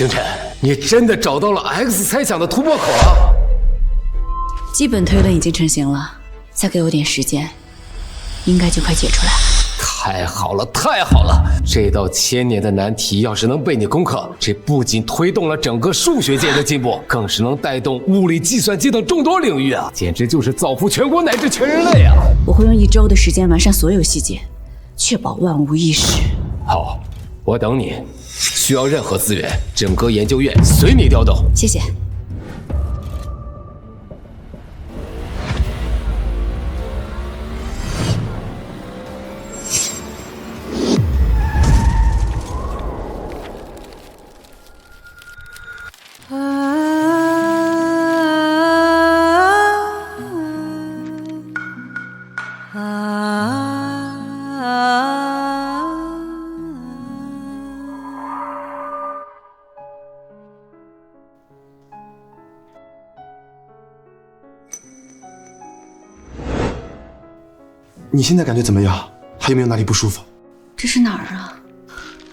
星辰，你真的找到了 X 猜想的突破口了？基本推论已经成型了，再给我点时间，应该就快解出来了。太好了，太好了！这道1000年的难题要是能被你攻克，这不仅推动了整个数学界的进步，更是能带动物理、计算机等众多领域啊！简直就是造福全国乃至全人类啊！我会用1周的时间完善所有细节，确保万无一失。好，我等你。需要任何资源，整个研究院随你调动。谢谢。你现在感觉怎么样？还有没有哪里不舒服？这是哪儿啊？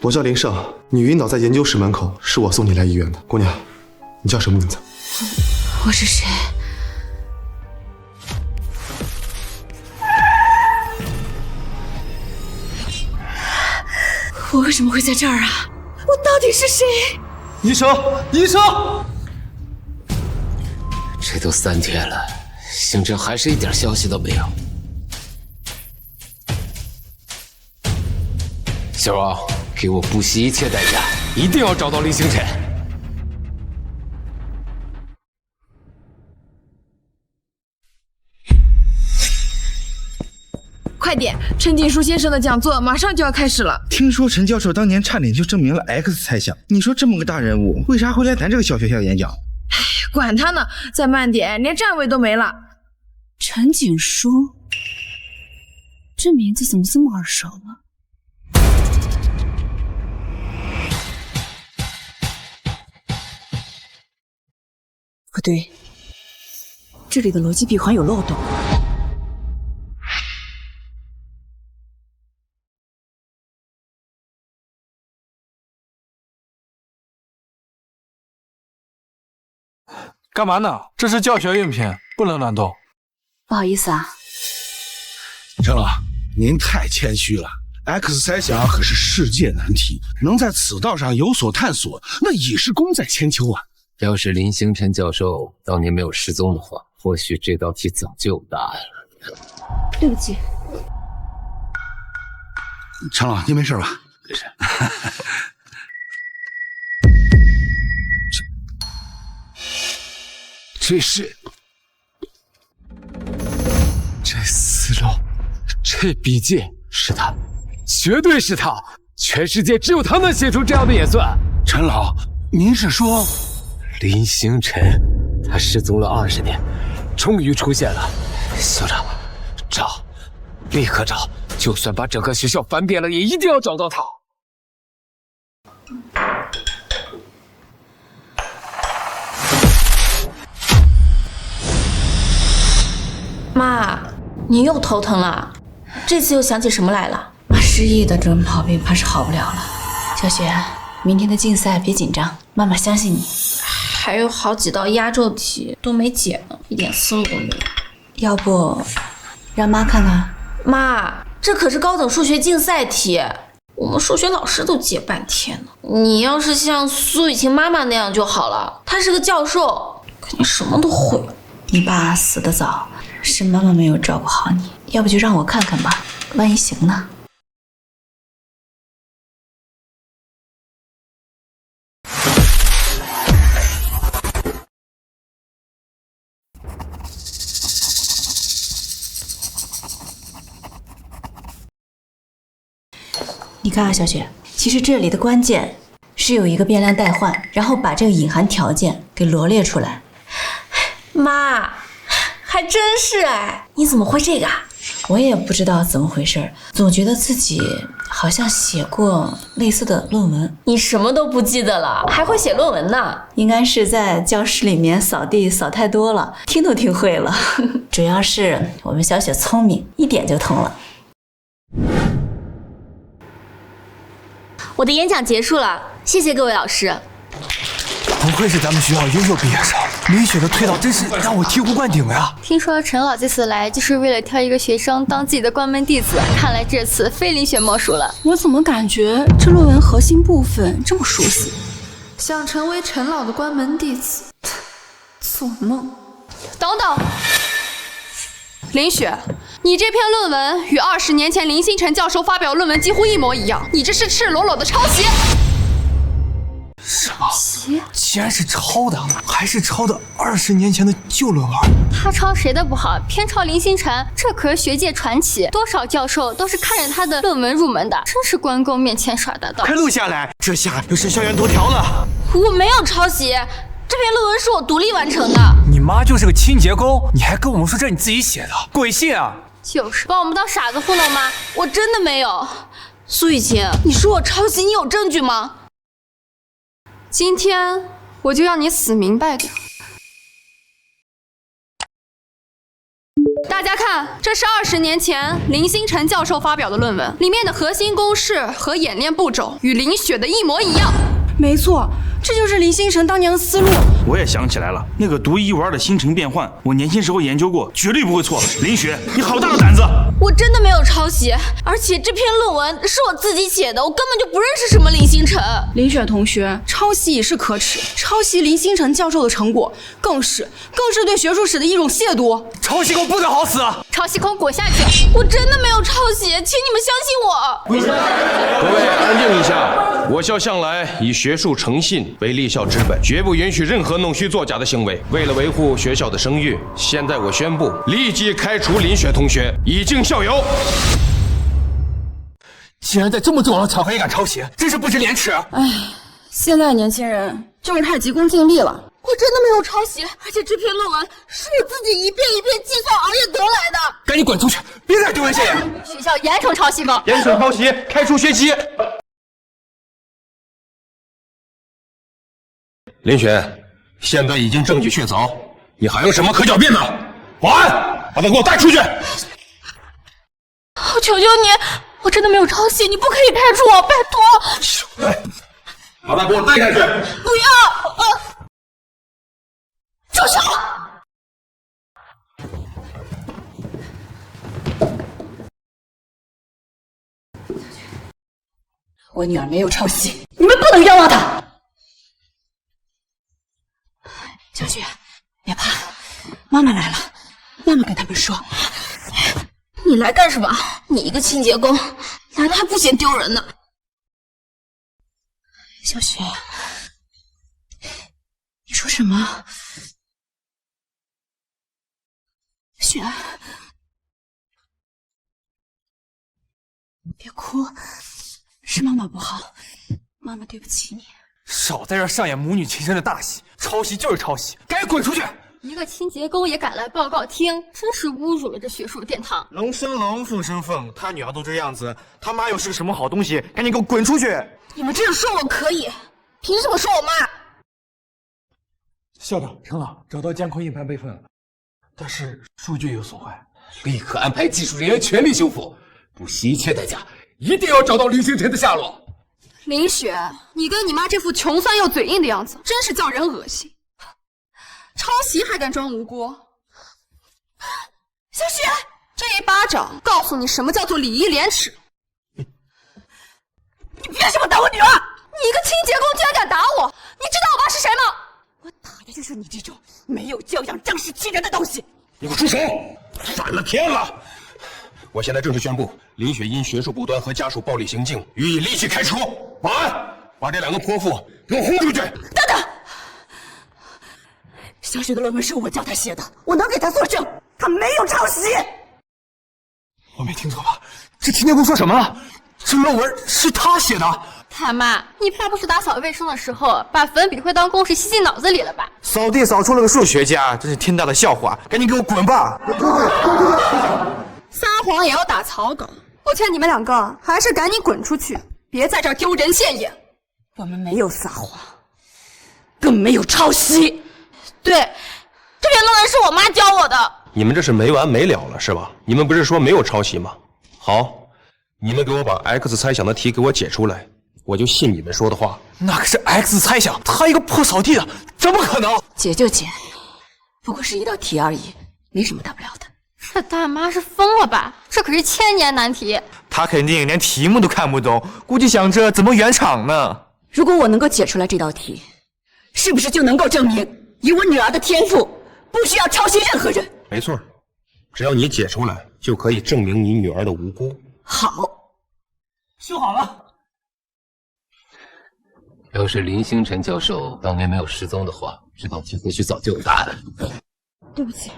我叫林胜，你晕倒在研究室门口，是我送你来医院的。姑娘，你叫什么名字？我是谁？我为什么会在这儿啊？我到底是谁？医生，医生！这都3天了，星辰还是一点消息都没有。小王，给我不惜一切代价，一定要找到林星辰。快点！陈锦书先生的讲座马上就要开始了。听说陈教授当年差点就证明了 X 猜想，你说这么个大人物，为啥会来咱这个小学校演讲？管他呢，再慢点，连站位都没了。陈锦书，这名字怎么这么耳熟呢？不对，这里的逻辑闭环有漏洞。干嘛呢？这是教学用品，不能乱动。不好意思啊。陈老，您太谦虚了。X 猜想可是世界难题，能在此道上有所探索，那已是功在千秋啊。要是林星辰教授当年没有失踪的话，或许这道题早就有答案了。对不起。陈老，您没事吧？没事。这是这思路，这笔记是他，绝对是他，全世界只有他能写出这样的演算。陈老，您是说林星辰？他失踪了20年，终于出现了。校长，找，立刻找，就算把整个学校翻遍了，也一定要找到他。妈，你又头疼了，这次又想起什么来了？妈失忆的这种毛病怕是好不了了。小雪，明天的竞赛别紧张，妈妈相信你。还有好几道压轴题都没解呢，一点思路都没有。要不让妈看看？妈，这可是高等数学竞赛题，我们数学老师都解半天呢。你要是像苏雨晴妈妈那样就好了，她是个教授，肯定什么都会。你爸死得早，是妈妈没有照顾好你，要不就让我看看吧，万一行呢？你看啊，小雪，其实这里的关键是有一个变量代换，然后把这个隐含条件给罗列出来。妈，还真是哎，你怎么会这个啊？我也不知道怎么回事，总觉得自己好像写过类似的论文。你什么都不记得了，还会写论文呢？应该是在教室里面扫地扫太多了，听都听会了。主要是我们小雪聪明，一点就通了。我的演讲结束了，谢谢各位老师。不愧是咱们学校优秀毕业生，林雪的推导真是让我醍醐灌顶呀！听说陈老这次来就是为了挑一个学生当自己的关门弟子，看来这次非林雪莫属了。我怎么感觉这论文核心部分这么熟悉？想成为陈老的关门弟子，做梦！等等，林雪，你这篇论文与20年前林星辰教授发表论文几乎一模一样，你这是赤裸裸的抄袭！什么？既然是抄的，还是抄的20年前的旧论文。他抄谁的不好，偏抄林星辰，这可是学界传奇，多少教授都是看着他的论文入门的，真是关公面前耍大刀。快录下来，这下又是校园头条了。我没有抄袭，这篇论文是我独立完成的。你妈就是个清洁工，你还跟我们说这是你自己写的，鬼信啊！就是把我们当傻子糊弄吗？我真的没有。苏雨晴，你说我抄袭，你有证据吗？今天我就让你死明白点。大家看，这是20年前林星辰教授发表的论文，里面的核心公式和演练步骤与林雪的一模一样。没错，这就是林星辰当年的思路。我也想起来了，那个独一无二的星辰变换，我年轻时候研究过，绝对不会错。林雪，你好大的胆子！我真的没有抄袭，而且这篇论文是我自己写的，我根本就不认识什么林星辰。林雪同学，抄袭已是可耻，抄袭林星辰教授的成果，更是对学术史的一种亵渎。抄袭工不得好死！抄袭工滚下去！我真的没有抄袭，请你们相信我。各位安静一下，我校向来以学术诚信为立校之本，绝不允许任何弄虚作假的行为。为了维护学校的声誉，现在我宣布立即开除林雪同学，以儆效尤。既然在这么重要的场合也敢抄袭，真是不知廉耻！哎，现在年轻人就是太急功近利了。我真的没有抄袭，而且这篇论文是我自己一遍一遍计算熬夜得来的。赶紧滚出去，别再丢人现眼！学校严惩抄袭狗，严惩抄袭，开除学籍。林雪，现在已经证据确凿，你还有什么可狡辩的？保安，把他给我带出去！我求求你，我真的没有抄袭，你不可以开除我，拜托！来，把他给我带下去！不要！住手！我女儿没有抄袭，你们不能冤枉她。小雪，别怕，妈妈来了，妈妈跟他们说。你来干什么？你一个清洁工，来的还不嫌丢人呢。小雪，你说什么？雪儿，别哭，是妈妈不好，妈妈对不起你。少在这上演母女情深的大戏，抄袭就是抄袭，赶紧滚出去！一个清洁工也敢来报告厅，真是侮辱了这学术殿堂。龙生龙，凤生凤，他女儿都这样子，他妈又是个什么好东西？赶紧给我滚出去！你们这样说我可以，凭什么说我妈？校长，陈老找到监控硬盘备份了，但是数据有损坏，立刻安排技术人员全力修复，不惜一切代价，一定要找到林星辰的下落。林雪，你跟你妈这副穷酸又嘴硬的样子，真是叫人恶心。抄袭还敢装无辜？小雪，这一巴掌告诉你什么叫做礼义廉耻。你凭什么打我女儿？你一个清洁工居然敢打我！你知道我爸是谁吗？我打的就是你这种没有教养、仗势欺人的东西！你给我住手！反了天了！我现在正式宣布，林雪因学术不端和家属暴力行径，予以立即开除。保安，把这两个泼妇给我轰出去！等等，小雪的论文是我叫她写的，我能给她作证，她没有抄袭。我没听错吧？这清洁工说什么了？这论文是他写的？他妈，你怕不是打扫卫生的时候把粉笔会当公式吸进脑子里了吧？扫地扫出了个数学家，真是天大的笑话！赶紧给我滚吧！撒谎也要打草稿，我劝你们两个还是赶紧滚出去，别在这儿丢人现眼。我们没有撒谎，更没有抄袭。对，这篇论文是我妈教我的。你们这是没完没了了是吧？你们不是说没有抄袭吗？好，你们给我把 X 猜想的题给我解出来，我就信你们说的话。那可是 X 猜想，他一个破扫地的，怎么可能？解就解，不过是一道题而已，没什么大不了的。这大妈是疯了吧？这可是1000年难题。他肯定连题目都看不懂，估计想着怎么圆场呢。如果我能够解出来这道题，是不是就能够证明以我女儿的天赋，不需要抄袭任何人？没错，只要你解出来，就可以证明你女儿的无辜。好，修好了。要是林星辰教授当年没有失踪的话，这道题或许早就有答案。对不起，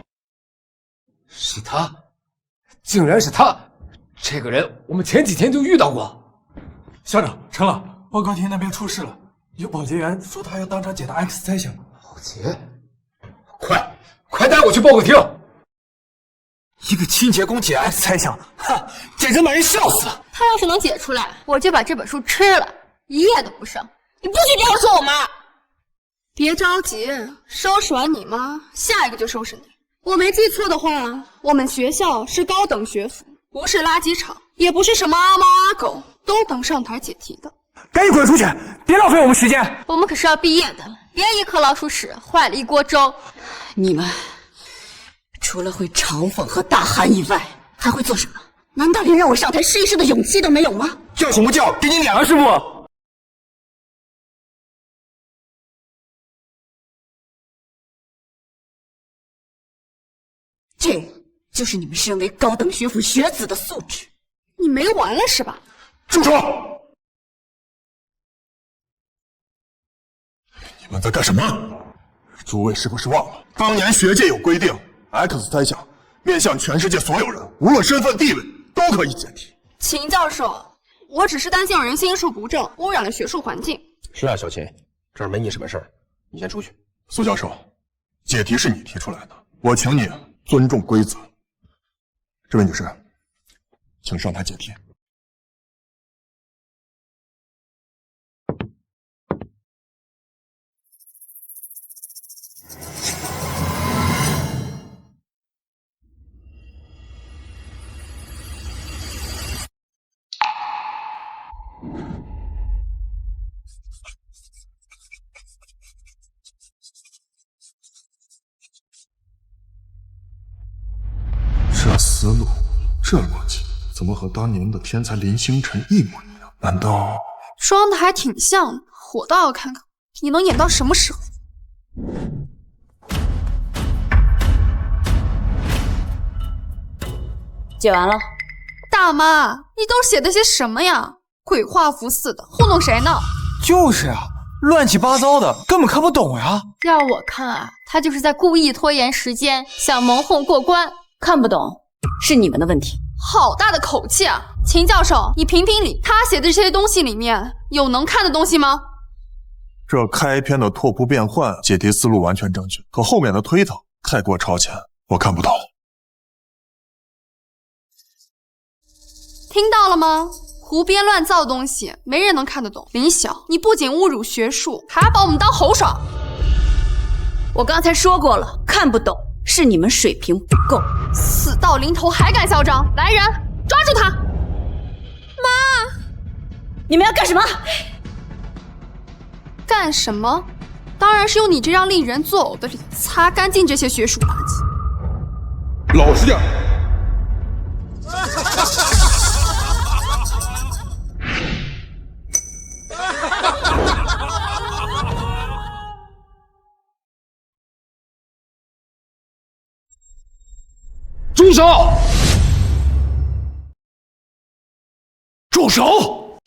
是他，竟然是他！这个人我们前几天就遇到过。校长，成了，报告厅那边出事了，有保洁员说他要当场解答 X 猜想。保洁，快带我去报告厅！一个清洁工解 X 猜想，哈，简直把人笑死了。他要是能解出来，我就把这本书吃了，一页都不剩。你不许这样说我妈！别着急，收拾完你妈，下一个就收拾你。我没记错的话，我们学校是高等学府，不是垃圾场，也不是什么阿猫阿狗都能上台解题的。赶紧滚出去，别浪费我们时间。我们可是要毕业的，别一颗老鼠屎坏了一锅粥。你们除了会嘲讽和大喊以外，还会做什么？难道连让我上台试一试的勇气都没有吗？叫什么叫？给你脸了是不？这就是你们身为高等学府学子的素质。你没完了是吧？住手！你们在干什么？诸位是不是忘了，当年学界有规定 ，X 猜想面向全世界所有人，无论身份地位都可以解题。秦教授，我只是担心有人心术不正，污染了学术环境。是啊，小秦，这儿没你什么事儿，你先出去。苏教授，解题是你提出来的，我请你尊重规则。这位女士，请上台解题。这思路，这逻辑，怎么和当年的天才林星辰一模一样？难道装的还挺像的，我倒要看看你能演到什么时候。解完了。大妈，你都写的些什么呀？鬼画符似的，糊弄谁呢？就是啊，乱七八糟的，根本看不懂呀。要我看啊，他就是在故意拖延时间，想蒙混过关。看不懂是你们的问题。好大的口气啊！秦教授，你评评理，他写的这些东西里面有能看的东西吗？这开篇的拓扑变换解题思路完全正确，可后面的推导太过超前，我看不懂。听到了吗？胡编乱造的东西，没人能看得懂。林晓，你不仅侮辱学术，还把我们当猴耍。我刚才说过了，看不懂是你们水平不够。死到临头还敢嚣张！来人，抓住他！妈，你们要干什么？干什么？当然是用你这张令人作呕的脸擦干净这些学术垃圾。老实点。住手！住手！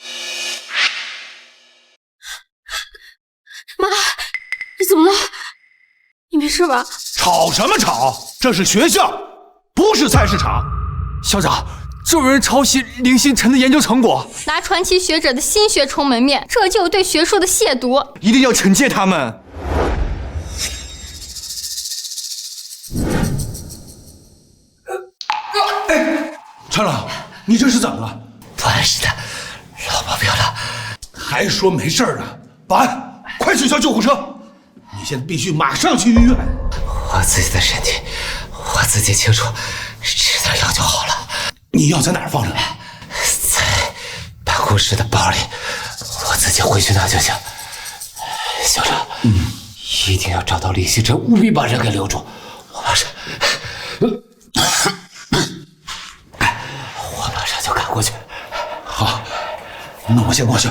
妈，你怎么了？你没事吧？吵什么吵？这是学校，不是菜市场。校长，这有人抄袭林星辰的研究成果，拿传奇学者的心血充门面，这就有对学术的亵渎，一定要惩戒他们。陈老，你这是怎么了？不碍事的，老保镖了。还说没事呢？保安，快去叫救护车！你现在必须马上去医院。我自己的身体，我自己清楚，吃点药就好了。你药在哪儿放着呢？在办公室的包里。我我自己回去拿就行。校长，一定要找到李希晨，务必把人给留住。我马上就赶过去。好，那我先过去。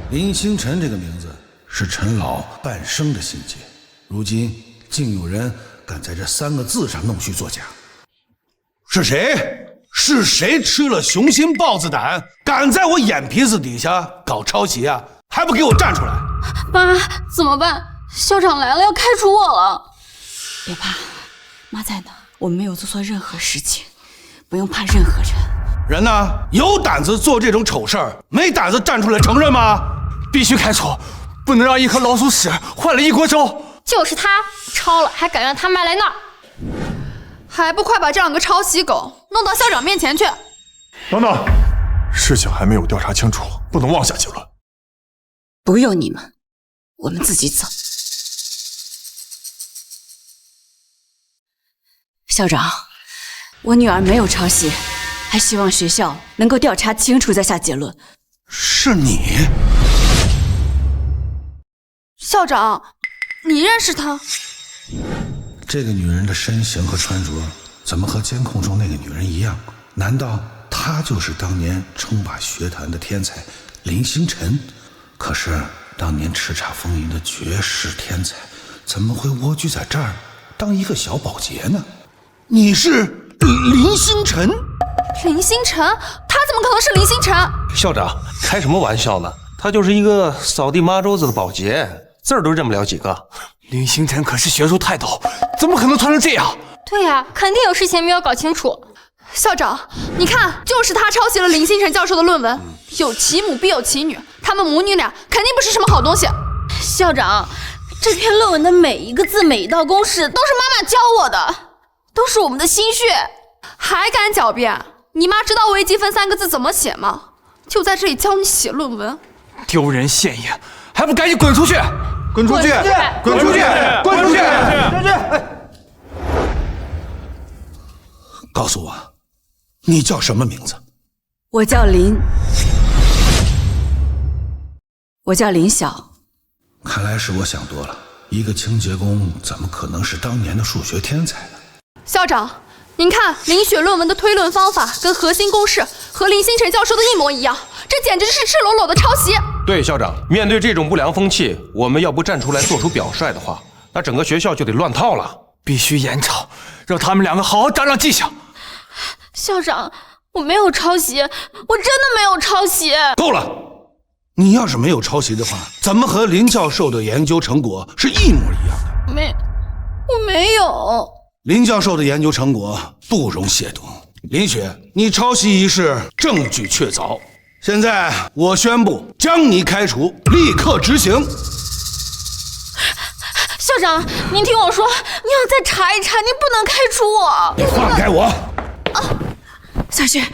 林星辰这个名字是陈老半生的心结，如今竟有人敢在这3个字上弄虚作假。是谁？是谁吃了雄心豹子胆，敢在我眼皮子底下搞抄袭啊？还不给我站出来！妈，怎么办？校长来了，要开除我了。别怕，妈在呢，我们没有做错任何事情，不用怕任何人。人呢？有胆子做这种丑事儿，没胆子站出来承认吗？必须开除，不能让一颗老鼠屎换了一锅粥。就是他抄了，还敢让他妈来闹，还不快把这2个抄袭狗弄到校长面前去！等等，事情还没有调查清楚，不能妄下结论。不用你们，我们自己走。校长，我女儿没有抄袭，还希望学校能够调查清楚再下结论。是你？校长，你认识她？这个女人的身形和穿着怎么和监控中那个女人一样？难道她就是当年称霸学坛的天才林星辰？可是当年叱咤风云的绝世天才，怎么会蜗居在这儿当一个小保洁呢？你是林星辰？林星辰？他怎么可能是林星辰？校长，开什么玩笑呢？他就是一个扫地抹桌子的保洁，字儿都认不了几个。林星辰可是学术泰斗，怎么可能穿成这样？对呀，肯定有事情没有搞清楚。校长，你看，就是他抄袭了林星辰教授的论文，有其母必有其女，他们母女俩肯定不是什么好东西。校长，这篇论文的每一个字、每一道公式都是妈妈教我的，都是我们的心血。还敢狡辩？你妈知道微积分3个字怎么写吗？就在这里教你写论文，丢人现眼，还不赶紧滚出去！滚出去！滚出去！滚出去！滚出去！告诉我，你叫什么名字？我叫林晓。看来是我想多了，一个清洁工怎么可能是当年的数学天才呢？校长，您看林雪论文的推论方法跟核心公式和林星辰教授的一模一样，这简直是赤裸裸的抄袭。对，校长，面对这种不良风气，我们要不站出来做出表率的话，那整个学校就得乱套了。必须严惩，让他们2个好好长长记性。校长，我没有抄袭，我真的没有抄袭。够了！你要是没有抄袭的话，怎么和林教授的研究成果是一模一样的？我没有。林教授的研究成果不容亵渎。林雪，你抄袭一事证据确凿，现在我宣布将你开除，立刻执行。校长，您听我说，你要再查一查，您不能开除我。你放开我！小雪，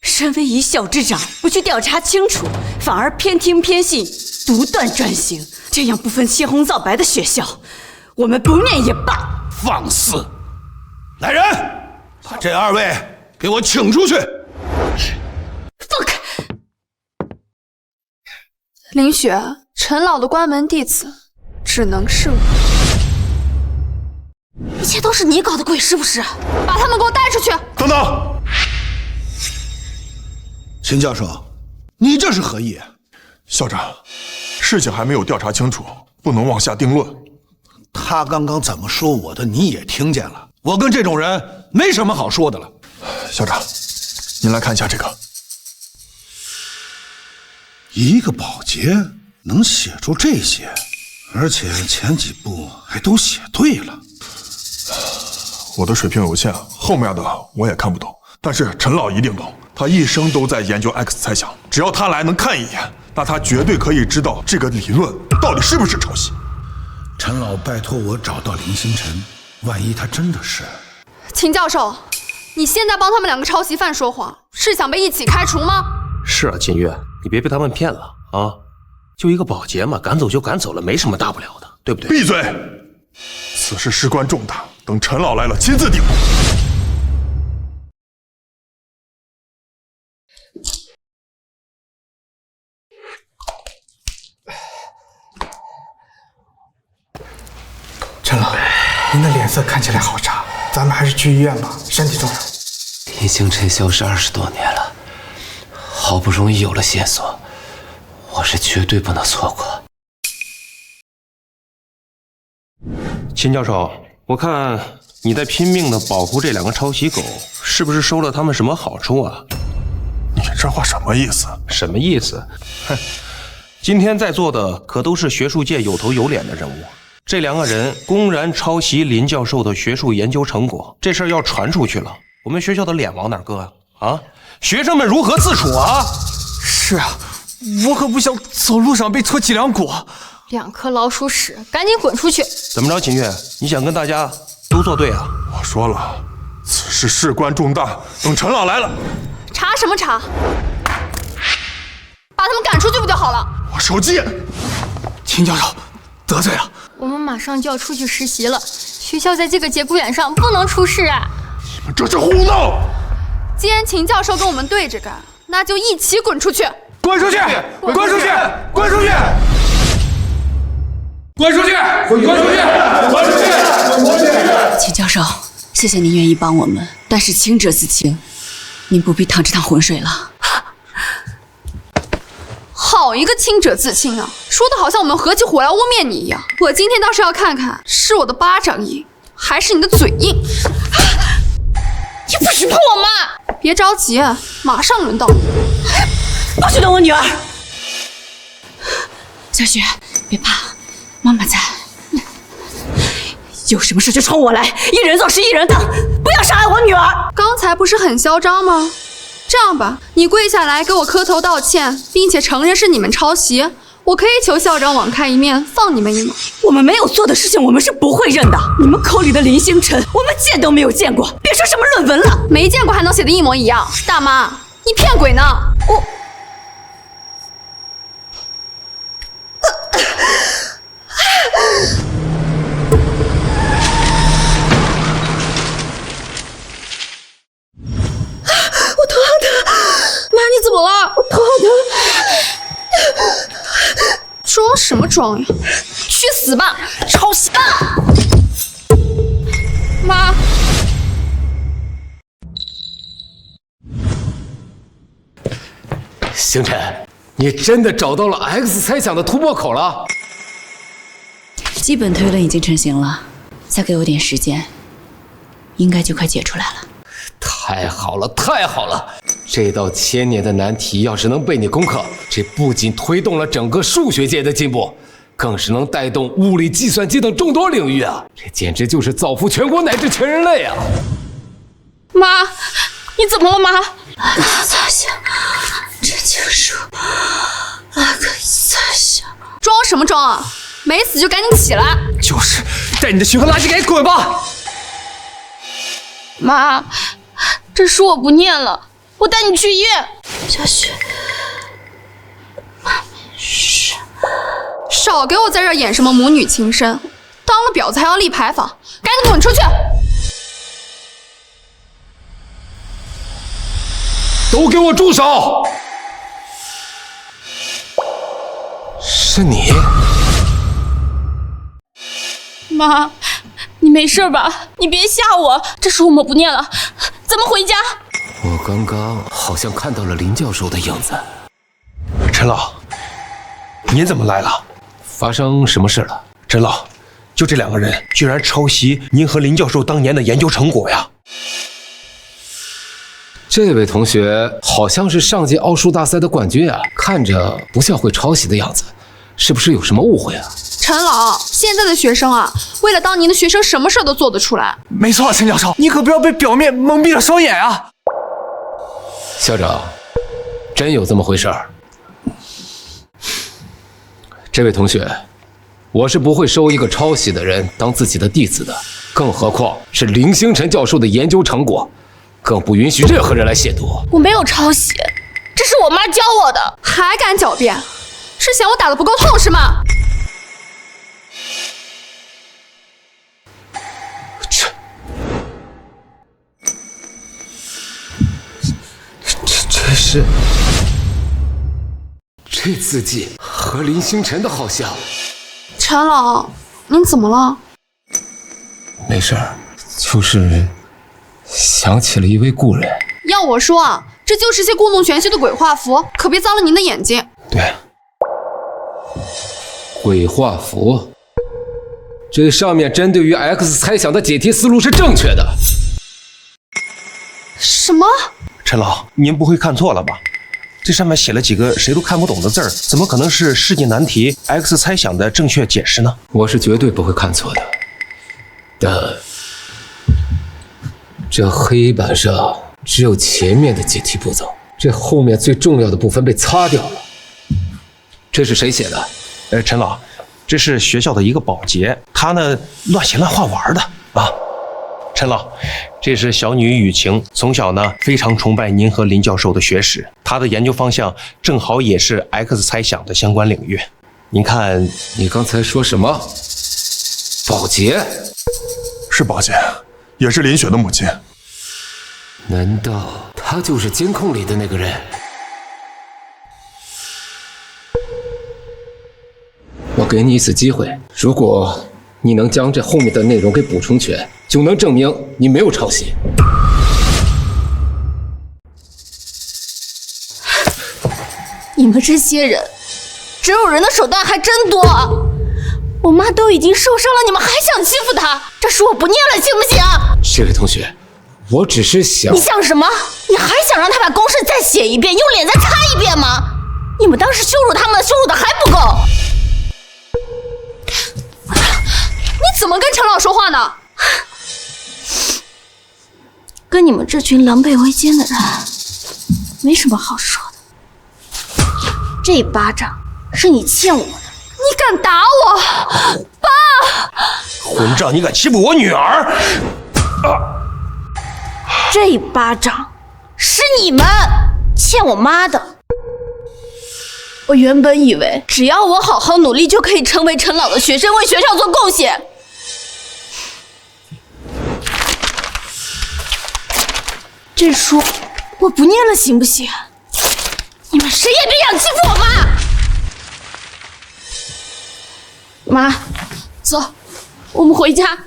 身为一校之长，不去调查清楚，反而偏听偏信，独断专行，这样不分青红皂白的学校，我们不念也罢。放肆！来人，把这2位给我请出去。放开！林雪，陈老的关门弟子，只能是我。一切都是你搞的鬼，是不是？把他们给我带出去！等等，秦教授，你这是何意？校长，事情还没有调查清楚，不能妄下定论。他刚刚怎么说我的，你也听见了。我跟这种人没什么好说的了。校长，您来看一下这个。一个保洁能写出这些，而且前几步还都写对了。我的水平有限，后面的我也看不懂，但是陈老一定懂。他一生都在研究 X 猜想，只要他来能看一眼，那他绝对可以知道这个理论到底是不是抄袭。陈老拜托我找到林星辰，万一他真的是……秦教授，你现在帮他们2个抄袭犯说谎，是想被一起开除吗？是啊，金月，你别被他们骗了啊！就一个保洁嘛，赶走就赶走了，没什么大不了的，对不对？闭嘴！此事事关重大，等陈老来了亲自定夺。您的脸色看起来好差，咱们还是去医院吧，身体重要。林星辰消失20多年了，好不容易有了线索，我是绝对不能错过。秦教授，我看你在拼命的保护这2个抄袭狗，是不是收了他们什么好处啊？你这话什么意思？什么意思？哼，今天在座的可都是学术界有头有脸的人物。这2个人公然抄袭林教授的学术研究成果，这事儿要传出去了，我们学校的脸往哪搁啊？学生们如何自处啊？是啊，我可不想走路上被戳脊梁骨。2颗老鼠屎，赶紧滚出去！怎么着，秦月，你想跟大家都作对啊？我说了，此事事关重大，等陈老来了。查什么查？把他们赶出去不就好了？我手机。秦教授得罪了。我们马上就要出去实习了，学校在这个节骨眼上不能出事啊！你们这是胡闹！既然秦教授跟我们对着干，那就一起滚出去！滚出去！滚出去！滚出去！滚出去！滚出去！滚出去！秦教授，谢谢您愿意帮我们，但是清者自清，您不必趟这趟浑水了。好一个清者自清啊！说的好像我们合起伙来污蔑你一样。我今天倒是要看看，是我的巴掌硬，还是你的嘴硬。你不许碰我妈！别着急，马上轮到你。不许动我女儿！小雪，别怕，妈妈在。有什么事就冲我来，一人做事一人当，不要伤害我女儿。刚才不是很嚣张吗？这样吧，你跪下来给我磕头道歉，并且承认是你们抄袭，我可以求校长网开一面，放你们一马。我们没有做的事情，我们是不会认的。你们口里的林星辰，我们见都没有见过，别说什么论文了，没见过还能写的一模一样。大妈，你骗鬼呢！我头好疼，妈，你怎么了？我头好疼。装什么装呀？去死吧！抄袭吧！妈。星辰，你真的找到了 X 猜想的突破口了？基本推论已经成型了，再给我点时间，应该就快解出来了。太好了，太好了！这道1000年的难题要是能被你攻克，这不仅推动了整个数学界的进步，更是能带动物理、计算机等众多领域啊！这简直就是造福全国乃至全人类啊！妈，你怎么了，妈？猜想，这就是猜想。装什么装啊？没死就赶紧起来！就是，带你的学科垃圾给滚吧！妈，这书我不念了，我带你去医院。小雪，妈没事。少给我在这演什么母女情深，当了婊子还要立牌坊，赶紧滚出去！都给我住手！是你？妈，你没事吧？你别吓我，这书我们不念了，咱们回家。我刚刚好像看到了林教授的影子。陈老，您怎么来了？发生什么事了？陈老，就这2个人居然抄袭您和林教授当年的研究成果呀！这位同学好像是上届奥数大赛的冠军啊，看着不像会抄袭的样子，是不是有什么误会啊？陈老，现在的学生啊，为了当您的学生，什么事都做得出来。没错，陈教授，你可不要被表面蒙蔽了双眼啊！校长，真有这么回事儿？这位同学，我是不会收一个抄袭的人当自己的弟子的，更何况是林星辰教授的研究成果，更不允许任何人来亵渎。我没有抄袭，这是我妈教我的。还敢狡辩？是嫌我打得不够痛是吗？这字迹和林星辰的好像。陈老，您怎么了？没事儿，就是想起了一位故人。要我说啊，这就是些故弄玄虚的鬼画符，可别脏了您的眼睛。对，鬼画符，这上面针对于 X 猜想的解题思路是正确的。什么？陈老，您不会看错了吧？这上面写了几个谁都看不懂的字儿，怎么可能是世纪难题 X 猜想的正确解释呢？我是绝对不会看错的。但这黑板上只有前面的解题步骤，这后面最重要的部分被擦掉了。这是谁写的？陈老，这是学校的一个保洁，他呢乱写乱画玩的啊。陈老，这是小女雨晴，从小呢非常崇拜您和林教授的学识，她的研究方向正好也是 X 猜想的相关领域。您看，你刚才说什么？保洁？是保洁，也是林雪的母亲。难道她就是监控里的那个人？我给你一次机会，如果你能将这后面的内容给补充全，就能证明你没有抄袭。你们这些人，植入人的手段还真多。我妈都已经受伤了，你们还想欺负她？这书我不念了，行不行？这位同学，我只是想……你想什么？你还想让他把公式再写一遍，用脸再擦一遍吗？你们当时羞辱他们，羞辱的还不够？你怎么跟陈老说话呢？跟你们这群狼狈为奸的人没什么好说的。这巴掌是你欠我的，你敢打我，爸！混账，你敢欺负我女儿！这一巴掌是你们欠我妈的。我原本以为只要我好好努力，就可以成为陈老的学生，为学校做贡献。这书我不念了，行不行？你们谁也别想欺负我妈！妈，走，我们回家。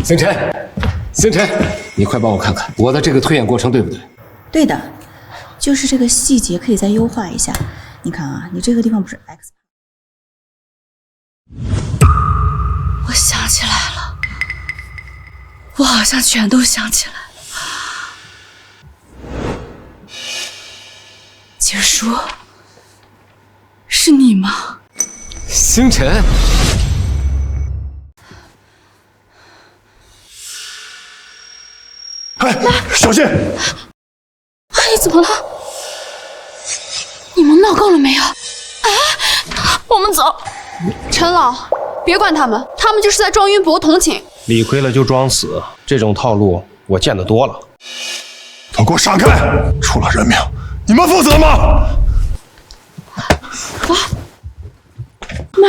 星辰，星辰，你快帮我看看我的这个推演过程对不对？对的，就是这个细节可以再优化一下。你看啊，你这个地方不是 X。我想起来了，我好像全都想起来了。结束，是你吗？星辰。哎，小心！阿姨怎么了？你们闹够了没有？我们走。陈老，别管他们，他们就是在装晕博同情。理亏了就装死，这种套路我见得多了。都给我闪开！出了人命，你们负责吗？妈，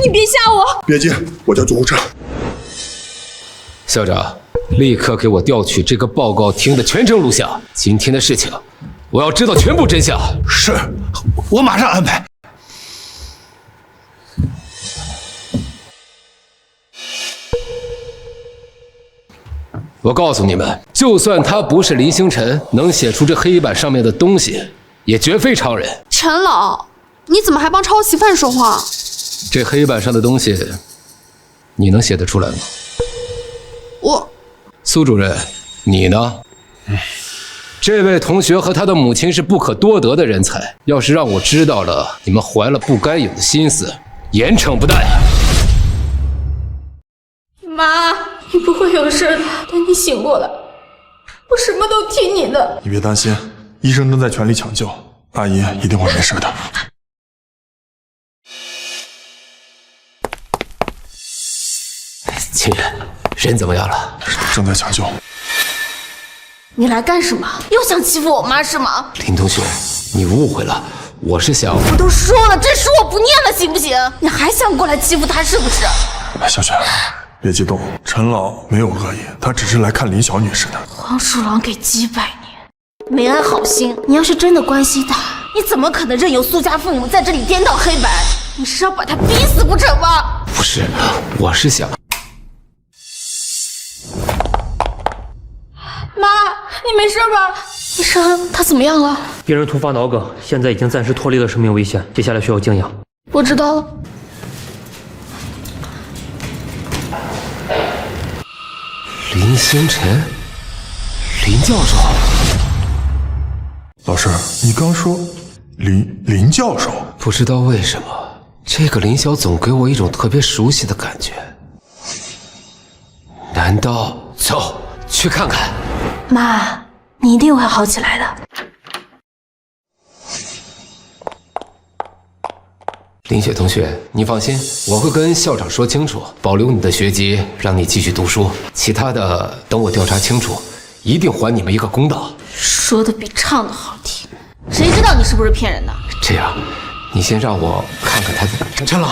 你别吓我！别急，我叫救护车。校长，立刻给我调取这个报告厅的全程录像。今天的事情，我要知道全部真相。是，我马上安排。我告诉你们，就算他不是林星辰，能写出这黑板上面的东西，也绝非常人。陈老，你怎么还帮抄袭犯说话？这黑板上的东西，你能写得出来吗？苏主任，你呢？这位同学和他的母亲是不可多得的人才，要是让我知道了你们怀了不该有的心思，严惩不贷。妈，你不会有事的，等你醒过来，我什么都听你的。你别担心，医生正在全力抢救，阿姨一定会没事的。亲人，人怎么样了？正在抢救。你来干什么？又想欺负我妈是吗？林同学，你误会了，我是想……我都说了，这书我不念了，行不行？你还想过来欺负她是不是？小雪，别激动，陈老没有恶意，他只是来看林小女士的。黄鼠狼给鸡拜年，没安好心。你要是真的关心她，你怎么可能任由苏家父母在这里颠倒黑白？你是要把他逼死不成吗？不是，我是想……妈，你没事吧？医生，他怎么样了？病人突发脑梗，现在已经暂时脱离了生命危险，接下来需要静养。我知道了。林星辰，林教授。老师，你刚说林教授？不知道为什么，这个林晓总给我一种特别熟悉的感觉。难道……走，去看看。妈，你一定会好起来的。林雪同学，你放心，我会跟校长说清楚，保留你的学籍，让你继续读书。其他的，等我调查清楚，一定还你们一个公道。说的比唱的好听，谁知道你是不是骗人的？这样，你先让我看看他的。陈老，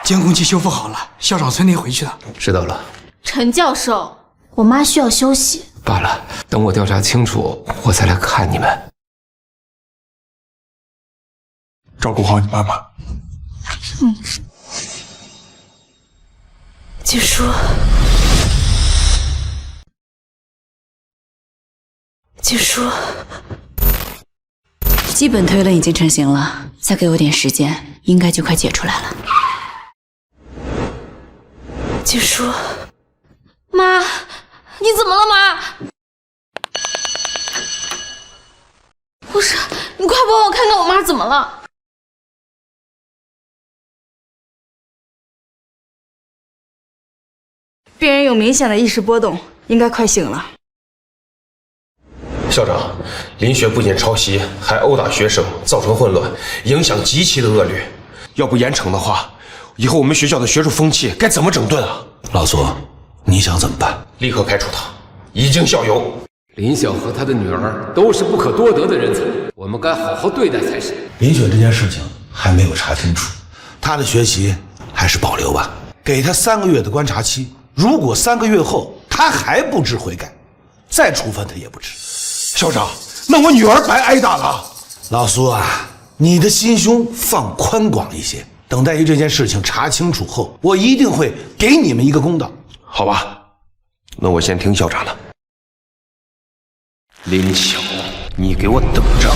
监控器修复好了，校长催您回去的。知道了。陈教授，我妈需要休息。罢了，等我调查清楚，我再来看你们。照顾好你妈妈。据说，基本推论已经成型了，再给我点时间，应该就快解出来了。据说，妈，你怎么了，妈？不是，你快帮我看看我妈怎么了。病人有明显的意识波动，应该快醒了。校长，林雪不仅抄袭，还殴打学生，造成混乱，影响极其的恶劣。要不严惩的话，以后我们学校的学术风气该怎么整顿啊？老苏，你想怎么办？立刻开除他，以儆效尤。林晓和他的女儿都是不可多得的人才，我们该好好对待才是。林雪这件事情还没有查清楚，她的学习还是保留吧，给她3个月的观察期。如果3个月后他还不知悔改，再处分他也不迟。校长，那我女儿白挨打了。老苏啊，你的心胸放宽广一些，等待于这件事情查清楚后，我一定会给你们一个公道。好吧，那我先听校长的。林晓，你给我等着！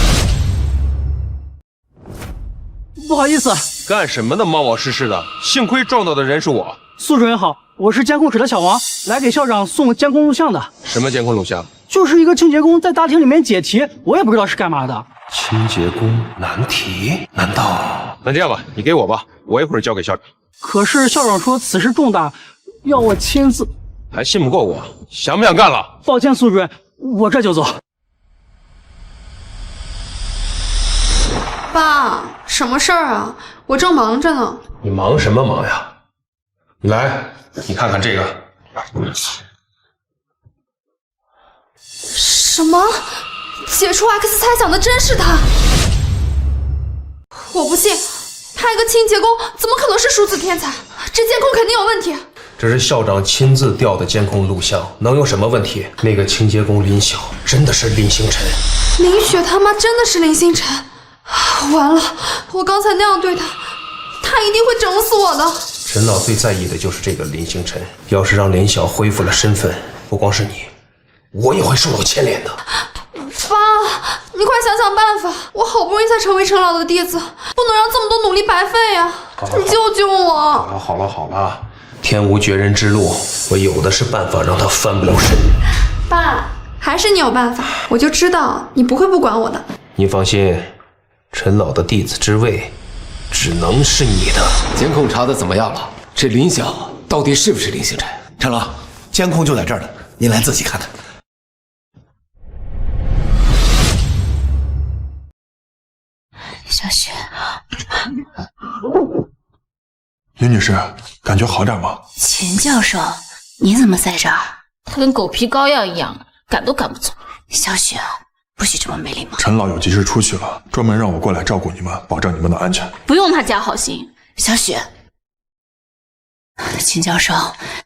不好意思，干什么呢？冒冒失失的，幸亏撞到的人是我。苏主任好，我是监控室的小王，来给校长送监控录像的。什么监控录像？就是一个清洁工在大厅里面解题，我也不知道是干嘛的。清洁工难题？难道？那这样吧，你给我吧，我一会儿交给校长。可是校长说此事重大，要我亲自。还信不过我？想不想干了？抱歉，苏主任，我这就走。爸，什么事儿啊？我正忙着呢。你忙什么忙呀？来，你看看这个。什么？解除 X 猜想的真是他？我不信，他一个清洁工怎么可能是数字天才？这监控肯定有问题。这是校长亲自调的监控录像，能有什么问题？那个清洁工林晓真的是林星辰。林雪他妈真的是林星辰？完了，我刚才那样对他，他一定会整死我的。陈老最在意的就是这个林星辰，要是让林晓恢复了身份，不光是你，我也会受到牵连的。爸，你快想想办法！我好不容易才成为陈老的弟子，不能让这么多努力白费呀！你救救我！好了，天无绝人之路，我有的是办法让他翻不了身。爸，还是你有办法，我就知道你不会不管我的。你放心，陈老的弟子之位，只能是你的。监控查的怎么样了？这林晓到底是不是林星辰？陈老，监控就在这儿呢，您来仔细看看。小雪，林女士，感觉好点吗？钱教授，你怎么在这儿？他跟狗皮膏药一样，赶都赶不走。小雪，不许这么没礼貌。陈老有急事出去了，专门让我过来照顾你们，保证你们的安全。不用他假好心。小雪，钱教授，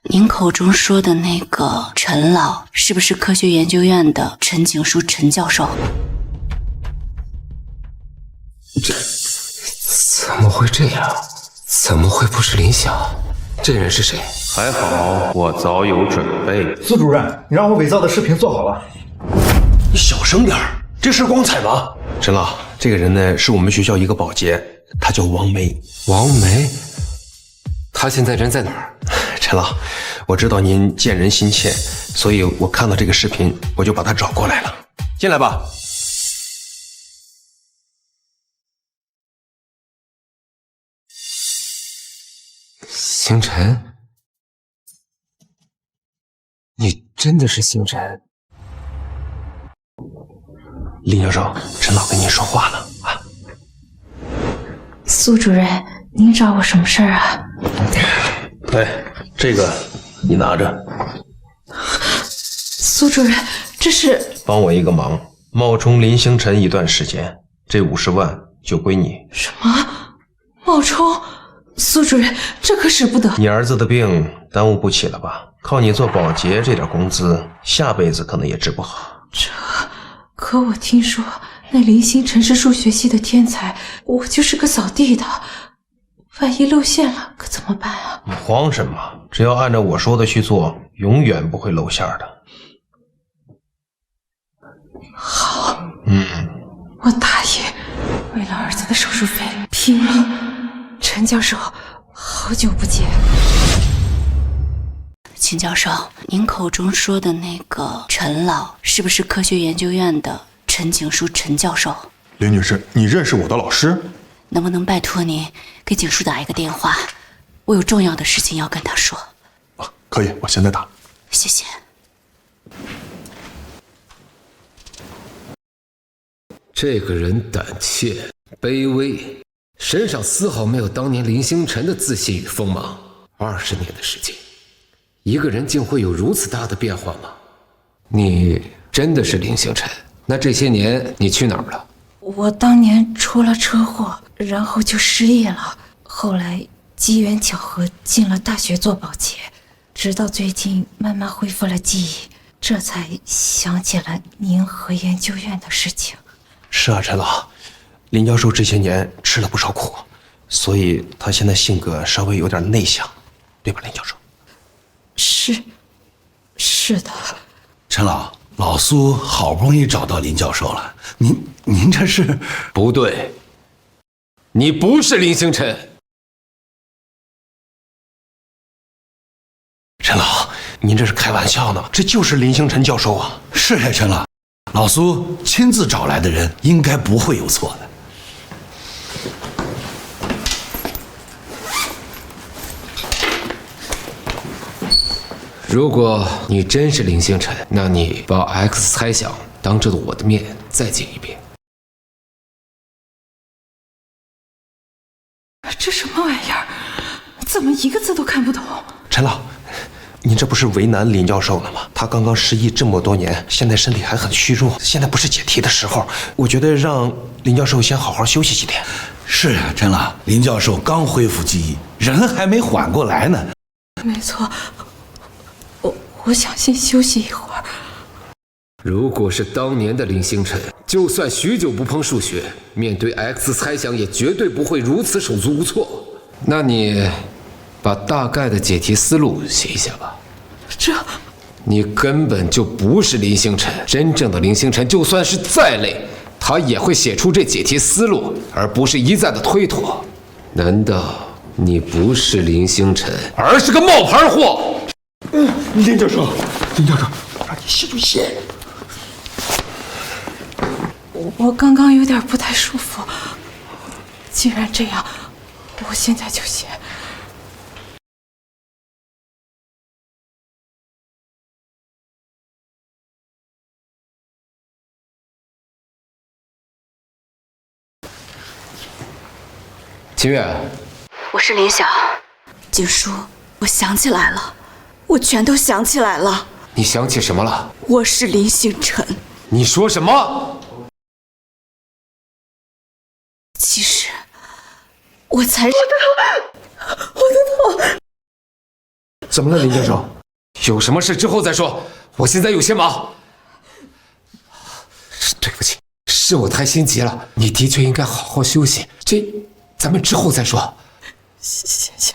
您口中说的那个陈老，是不是科学研究院的陈景书陈教授？这怎么会这样？怎么会不是林晓？这人是谁？还好，我早有准备。苏主任，你让我伪造的视频做好了。你小声点儿，这是光彩吗？陈老，这个人呢是我们学校一个保洁，他叫王梅。王梅？他现在人在哪儿？陈老，我知道您见人心切，所以我看到这个视频，我就把他找过来了。进来吧。星辰，你真的是星辰？林教授，陈老跟您说话呢啊。苏主任，您找我什么事儿啊？哎，这个你拿着。苏主任，这是帮我一个忙，冒充林星辰一段时间，这50万就归你。什么？冒充？苏主任，这可使不得。你儿子的病耽误不起了吧？靠你做保洁这点工资，下辈子可能也治不好。可我听说那林星辰是数学系的天才，我就是个扫地的，万一露馅了可怎么办啊？你慌什么？只要按照我说的去做，永远不会露馅的。好，我答应。为了儿子的手术费拼命。陈教授，好久不见。秦教授，您口中说的那个陈老，是不是科学研究院的陈景书陈教授？林女士，你认识我的老师？能不能拜托您给景书打一个电话？我有重要的事情要跟他说。可以，我现在打。谢谢。这个人胆怯、卑微，身上丝毫没有当年林星辰的自信与锋芒。20年的时间，一个人竟会有如此大的变化吗？你真的是林星辰？那这些年你去哪儿了？我当年出了车祸，然后就失忆了。后来机缘巧合进了大学做保洁，直到最近慢慢恢复了记忆，这才想起了您和研究院的事情。是啊，陈老，林教授这些年吃了不少苦，所以他现在性格稍微有点内向，对吧，林教授？是的。陈老，老苏好不容易找到林教授了，您这是？不对，你不是林星辰。陈老，您这是开玩笑呢？这就是林星辰教授啊！是呀，陈老，老苏亲自找来的人，应该不会有错的。如果你真是林星辰，那你把 X 猜想当着我的面再讲一遍。这什么玩意儿？怎么一个字都看不懂？陈老，您这不是为难林教授了吗？他刚刚失忆这么多年，现在身体还很虚弱，现在不是解题的时候。我觉得让林教授先好好休息几天。是啊，陈老，林教授刚恢复记忆，人还没缓过来呢。没错，我想先休息一会儿。如果是当年的林星辰，就算许久不碰数学，面对 X 猜想也绝对不会如此手足无措。那你把大概的解题思路写一下吧。你根本就不是林星辰，真正的林星辰就算是再累，他也会写出这解题思路，而不是一再的推脱。难道你不是林星辰，而是个冒牌货？林教授，我让你写就写。我刚刚有点不太舒服，既然这样，我现在就写。秦月，我是林晓。景书，我想起来了，我全都想起来了。你想起什么了？我是林星辰。你说什么？其实，我才是。我的头。怎么了，林教授？有什么事之后再说，我现在有些忙。对不起，是我太心急了，你的确应该好好休息。这咱们之后再说。谢谢。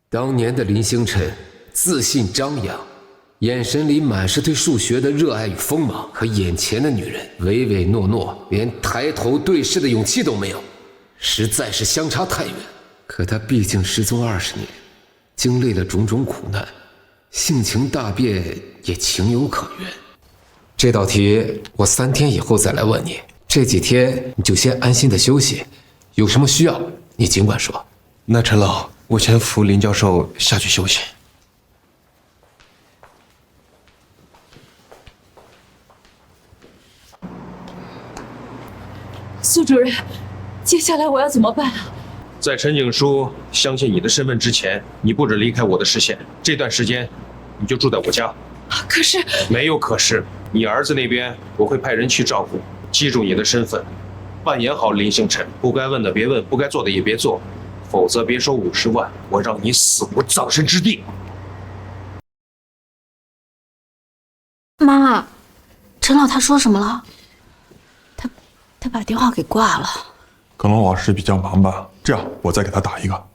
当年的林星辰自信张扬，眼神里满是对数学的热爱与锋芒，和眼前的女人唯唯诺诺，连抬头对视的勇气都没有，实在是相差太远。可他毕竟失踪20年，经历了种种苦难，性情大变也情有可原。这道题我3天以后再来问你，这几天你就先安心的休息，有什么需要你尽管说。那陈老，我先扶林教授下去休息。苏主任，接下来我要怎么办啊？在陈景书相信你的身份之前，你不准离开我的视线。这段时间，你就住在我家。可是没有可是，你儿子那边我会派人去照顾。记住你的身份，扮演好林星辰，不该问的别问，不该做的也别做，否则别说50万，我让你死无葬身之地。妈，陈老他说什么了？他把电话给挂了。可能老师比较忙吧，这样我再给他打一个。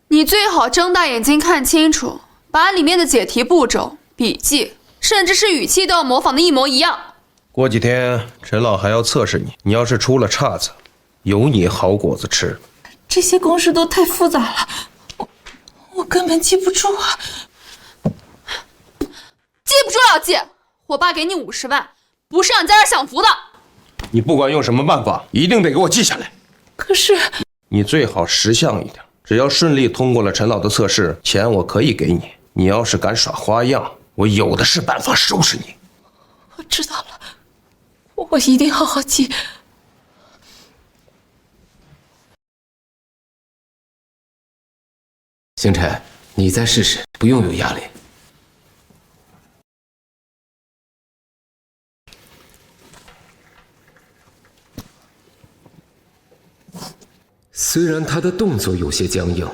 你最好睁大眼睛看清楚，把里面的解题步骤、笔记，甚至是语气都要模仿的一模一样。过几天陈老还要测试你，你要是出了岔子，有你好果子吃。这些公式都太复杂了，我根本记不住啊！记不住要记，我爸给你50万，不是让你在这儿享福的。你不管用什么办法，一定得给我记下来。可是你最好识相一点，只要顺利通过了陈老的测试，钱我可以给你。你要是敢耍花样，我有的是办法收拾你。我知道了，我一定好好记。星辰，你再试试，不用有压力。虽然他的动作有些僵硬，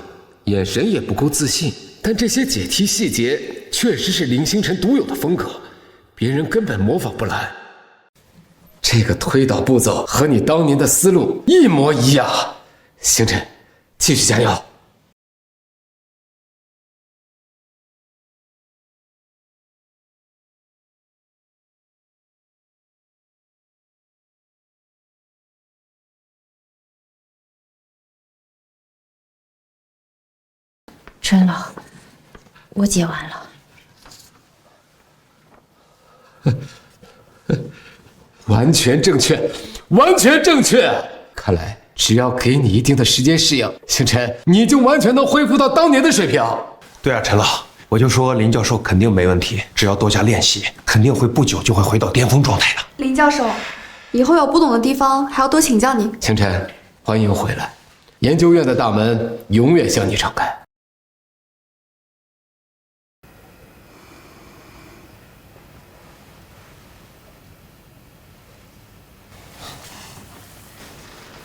眼神也不够自信，但这些解题细节确实是林星辰独有的风格，别人根本模仿不来。这个推导步骤和你当年的思路一模一样，星辰，继续加油！陈老，我解完了。完全正确，完全正确！看来只要给你一定的时间适应，星辰，你就完全能恢复到当年的水平。对啊，陈老，我就说林教授肯定没问题，只要多加练习，肯定会不久就会回到巅峰状态的。林教授，以后有不懂的地方还要多请教你。星辰，欢迎回来，研究院的大门永远向你敞开。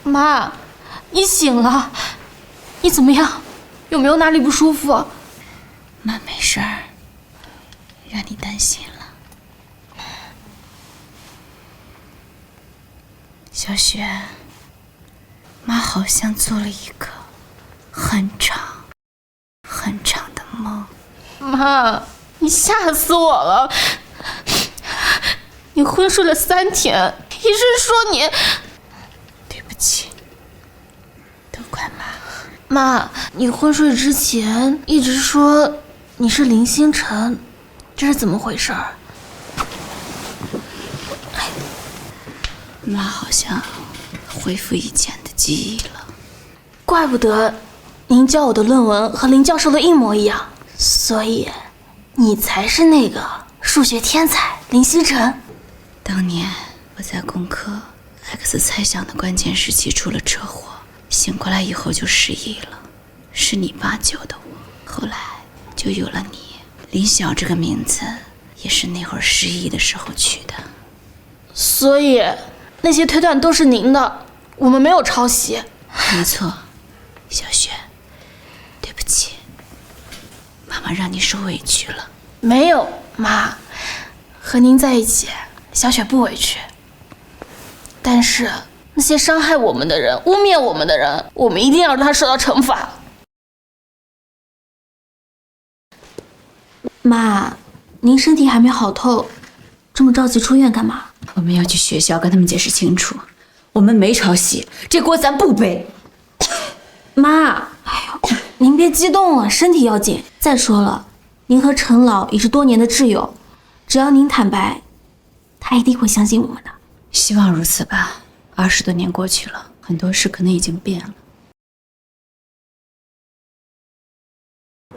妈，你醒了，你怎么样？有没有哪里不舒服？妈没事儿，让你担心了。小雪，妈好像做了一个很长很长的梦。妈，你吓死我了！你昏睡了3天，医生说你……都怪妈。妈，你昏睡之前一直说你是林星辰，这是怎么回事？妈好像恢复以前的记忆了。怪不得您教我的论文和林教授的一模一样，所以你才是那个数学天才林星辰。当年我在攻克X 猜想的关键时期出了车祸，醒过来以后就失忆了，是你爸救的我，后来就有了你。林晓这个名字也是那会儿失忆的时候取的。所以那些推断都是您的，我们没有抄袭。没错，小雪，对不起，妈妈让你受委屈了。没有，妈，和您在一起，小雪不委屈。但是那些伤害我们的人、污蔑我们的人，我们一定要让他受到惩罚。妈，您身体还没好透，这么着急出院干嘛？我们要去学校跟他们解释清楚，我们没抄袭，这锅咱不背。妈，哎呦，您别激动了，身体要紧。再说了，您和陈老已是多年的挚友，只要您坦白，他一定会相信我们的。希望如此吧。20多年过去了，很多事可能已经变了。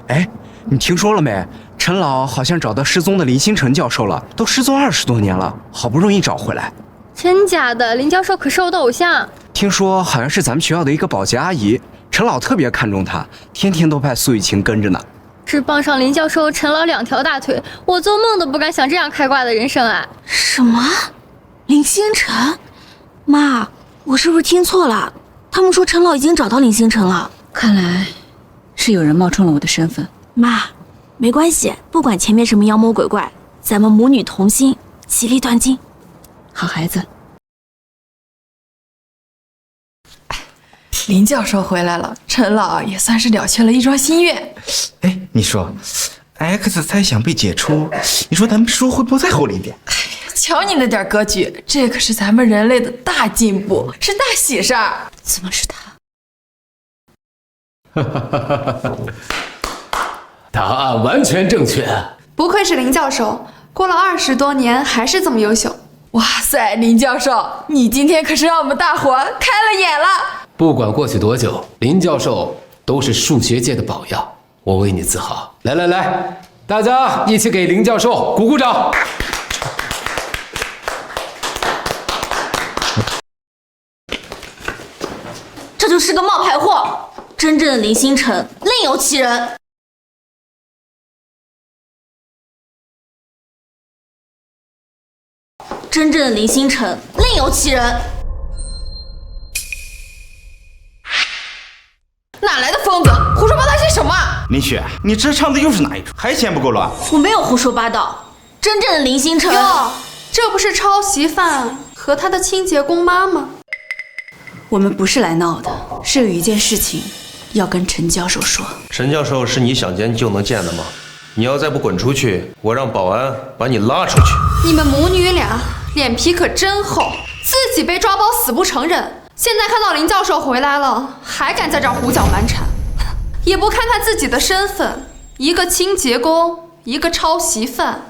哎，你听说了没？陈老好像找到失踪的林星辰教授了，都失踪20多年了，好不容易找回来。真假的？林教授可是我的偶像。听说好像是咱们学校的一个保洁阿姨，陈老特别看重她，天天都派苏雨晴跟着呢。只傍上林教授陈老2条大腿，我做梦都不敢想这样开挂的人生啊！什么？林星辰？妈，我是不是听错了？他们说陈老已经找到林星辰了。看来是有人冒充了我的身份。妈，没关系，不管前面什么妖魔鬼怪，咱们母女同心，其利断金。好孩子。林教授回来了，陈老也算是了却了一桩心愿。哎，你说 X 猜想被解除，你说咱们书会不会再厚了一点？瞧你那点格局，这可是咱们人类的大进步，是大喜事儿。怎么是他？答案完全正确。不愧是林教授，过了20多年还是这么优秀。哇塞，林教授，你今天可是让我们大伙开了眼了。不管过去多久，林教授都是数学界的榜样，我为你自豪。来来来，大家一起给林教授鼓鼓掌。这就是个冒牌货，真正的林星辰另有其人。真正的林星辰另有其人。哪来的疯子，胡说八道些什么？林雪，你这唱的又是哪一出？还嫌不够乱？我没有胡说八道，真正的林星辰。哟，这不是抄袭犯和他的清洁工妈吗？我们不是来闹的，是有一件事情要跟陈教授说。陈教授是你想见就能见的吗？你要再不滚出去，我让保安把你拉出去。你们母女俩脸皮可真厚，自己被抓包死不承认，现在看到林教授回来了，还敢在这儿胡搅蛮缠，也不看看自己的身份，一个清洁工，一个抄袭犯，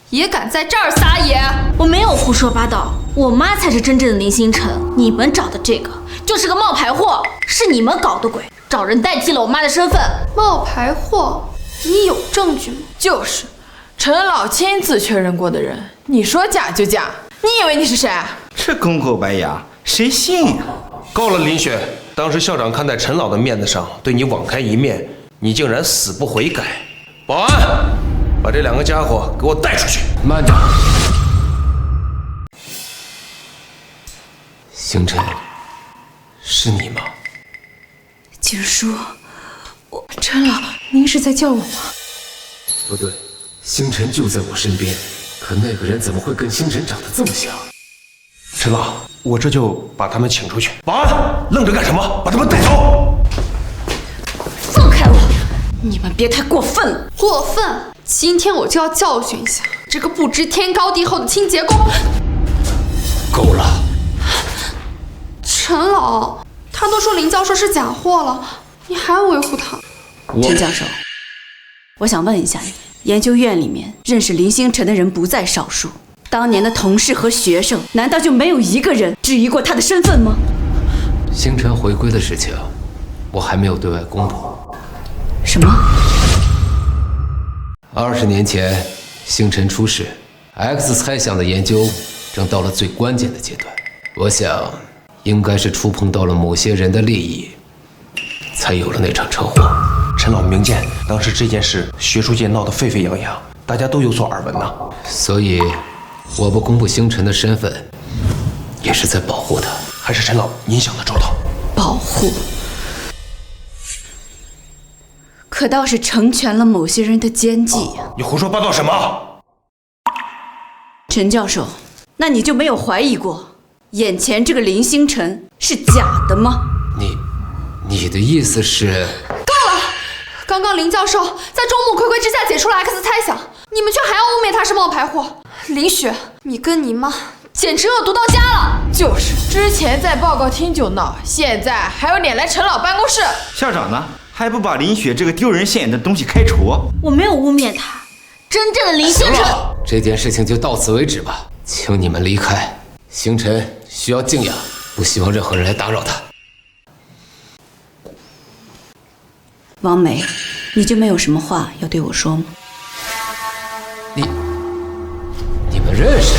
也敢在这儿撒野。我没有胡说八道，我妈才是真正的林星辰，你们找的这个就是个冒牌货，是你们搞的鬼，找人代替了我妈的身份。冒牌货？你有证据吗？就是，陈老亲自确认过的人，你说假就假，你以为你是谁？这公口白牙，谁信呀？够了，林雪！当时校长看在陈老的面子上，对你网开一面，你竟然死不悔改！保安，把这2个家伙给我带出去！慢着，星辰，是你吗？锦书，陈老，您是在叫我吗？不对，星辰就在我身边，可那个人怎么会跟星辰长得这么像？陈老，我这就把他们请出去。保安，愣着干什么？把他们带走！放开我！你们别太过分了！过分！今天我就要教训一下这个不知天高地厚的清洁工。够了！陈老，他都说林教授是假货了，你还维护他？陈教授，我想问一下你，研究院里面认识林星辰的人不在少数，当年的同事和学生，难道就没有一个人质疑过他的身份吗？星辰回归的事情，我还没有对外公布。什么？20年前，星辰出事 ，X 猜想的研究正到了最关键的阶段。我想，应该是触碰到了某些人的利益，才有了那场车祸。陈老明鉴，当时这件事学术界闹得沸沸扬扬，大家都有所耳闻呐。所以，我不公布星辰的身份，也是在保护他。还是陈老您想的周到。保护，可倒是成全了某些人的奸计呀！你胡说八道什么？陈教授，那你就没有怀疑过眼前这个林星辰是假的吗？你的意思是？够了！刚刚林教授在众目睽睽之下解出了 X 猜想，你们却还要污蔑他是冒牌货。林雪，你跟你妈简直恶毒到家了！就是，之前在报告厅就闹，现在还有脸来陈老办公室。校长呢？还不把林雪这个丢人现眼的东西开除？我没有污蔑他，真正的林星辰。这件事情就到此为止吧，请你们离开。星辰需要静养，不希望任何人来打扰他。王梅，你就没有什么话要对我说吗？你们认识？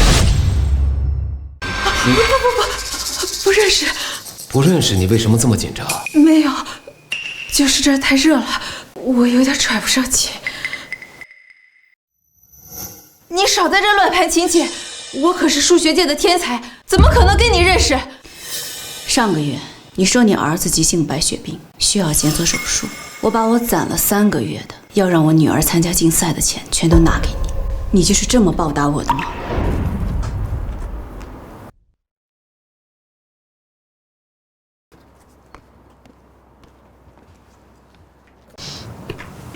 不认识。不认识，你为什么这么紧张？没有，就是这儿太热了，我有点喘不上气。你少在这乱弹琴琴，我可是数学界的天才，怎么可能跟你认识？上个月你说你儿子急性白血病，需要先做手术，我把我攒了3个月的要让我女儿参加竞赛的钱全都拿给你，你就是这么报答我的吗？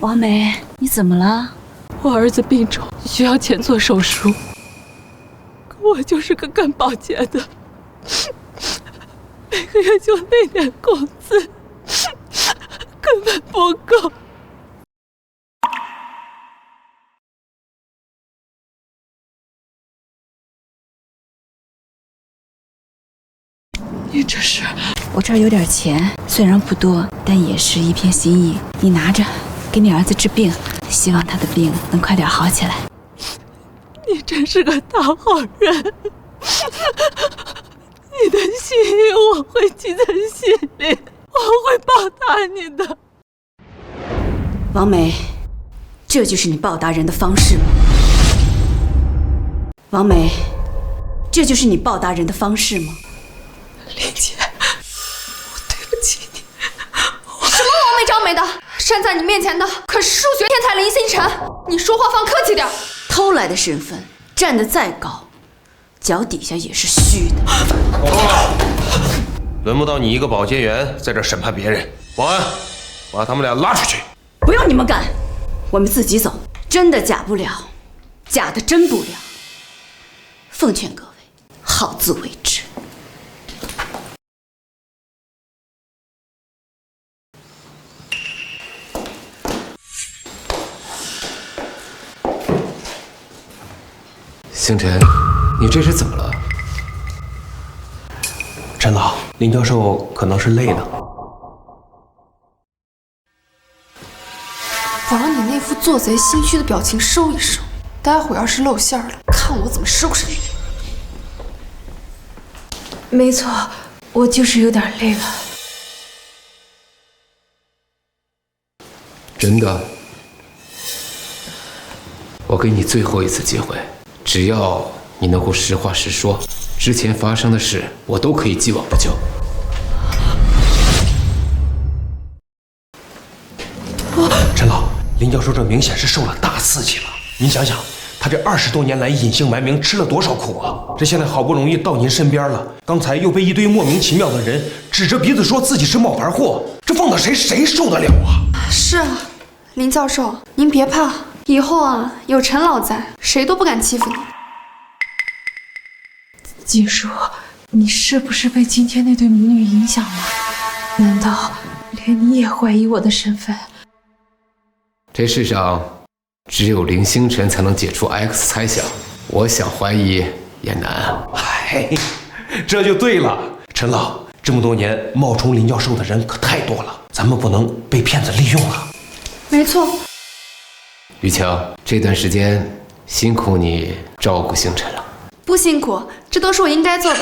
王梅，你怎么了？我儿子病重，需要钱做手术。可我就是个干保洁的，每个月就那点工资，根本不够。你这是？我这儿有点钱，虽然不多，但也是一片心意，你拿着，给你儿子治病，希望他的病能快点好起来。你真是个大好人，你的心意我会记在心里，我会报答你的。王梅，这就是你报答人的方式吗？王梅，这就是你报答人的方式吗？林姐，我对不起你。什么王梅张梅的，站在你面前的可是数学天才林星辰，你说话放客气点。偷来的身份，站得再高，脚底下也是虚的。够了，轮不到你一个保洁员在这审判别人。保安，把他们俩拉出去。不用你们赶，我们自己走。真的假不了，假的真不了。奉劝各位，好自为之。星辰，你这是怎么了？陈老，林教授可能是累了。把你那副做贼心虚的表情收一收，待会儿要是露馅了，看我怎么收拾你。没错，我就是有点累了。真的？我给你最后一次机会。只要你能够实话实说，之前发生的事我都可以既往不咎。陈老，林教授这明显是受了大刺激了。您想想，他这20多年来隐姓埋名吃了多少苦啊！这现在好不容易到您身边了，刚才又被一堆莫名其妙的人指着鼻子说自己是冒牌货，这放到谁受得了啊？是啊，林教授，您别怕。以后啊，有陈老在，谁都不敢欺负你。锦书，你是不是被今天那对母女影响了？难道连你也怀疑我的身份？这世上只有林星辰才能解除 X 猜想，我想怀疑也难。嗨，这就对了。陈老，这么多年冒充林教授的人可太多了，咱们不能被骗子利用啊。没错。雨晴，这段时间辛苦你照顾星辰了。不辛苦，这都是我应该做的。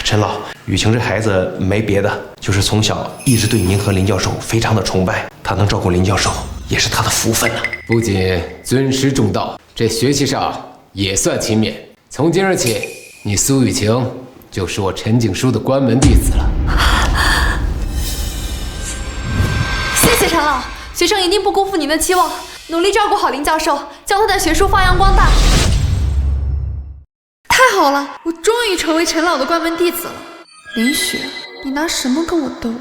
陈老，雨晴这孩子没别的，就是从小一直对您和林教授非常的崇拜，她能照顾林教授也是她的福分呢。不仅尊师重道，这学习上也算勤勉。从今日起，你苏雨晴就是我陈景书的关门弟子了。谢谢陈老，学生一定不辜负您的期望，努力照顾好林教授，将他的学术发扬光大。好了，我终于成为陈老的关门弟子了。林雪，你拿什么跟我斗？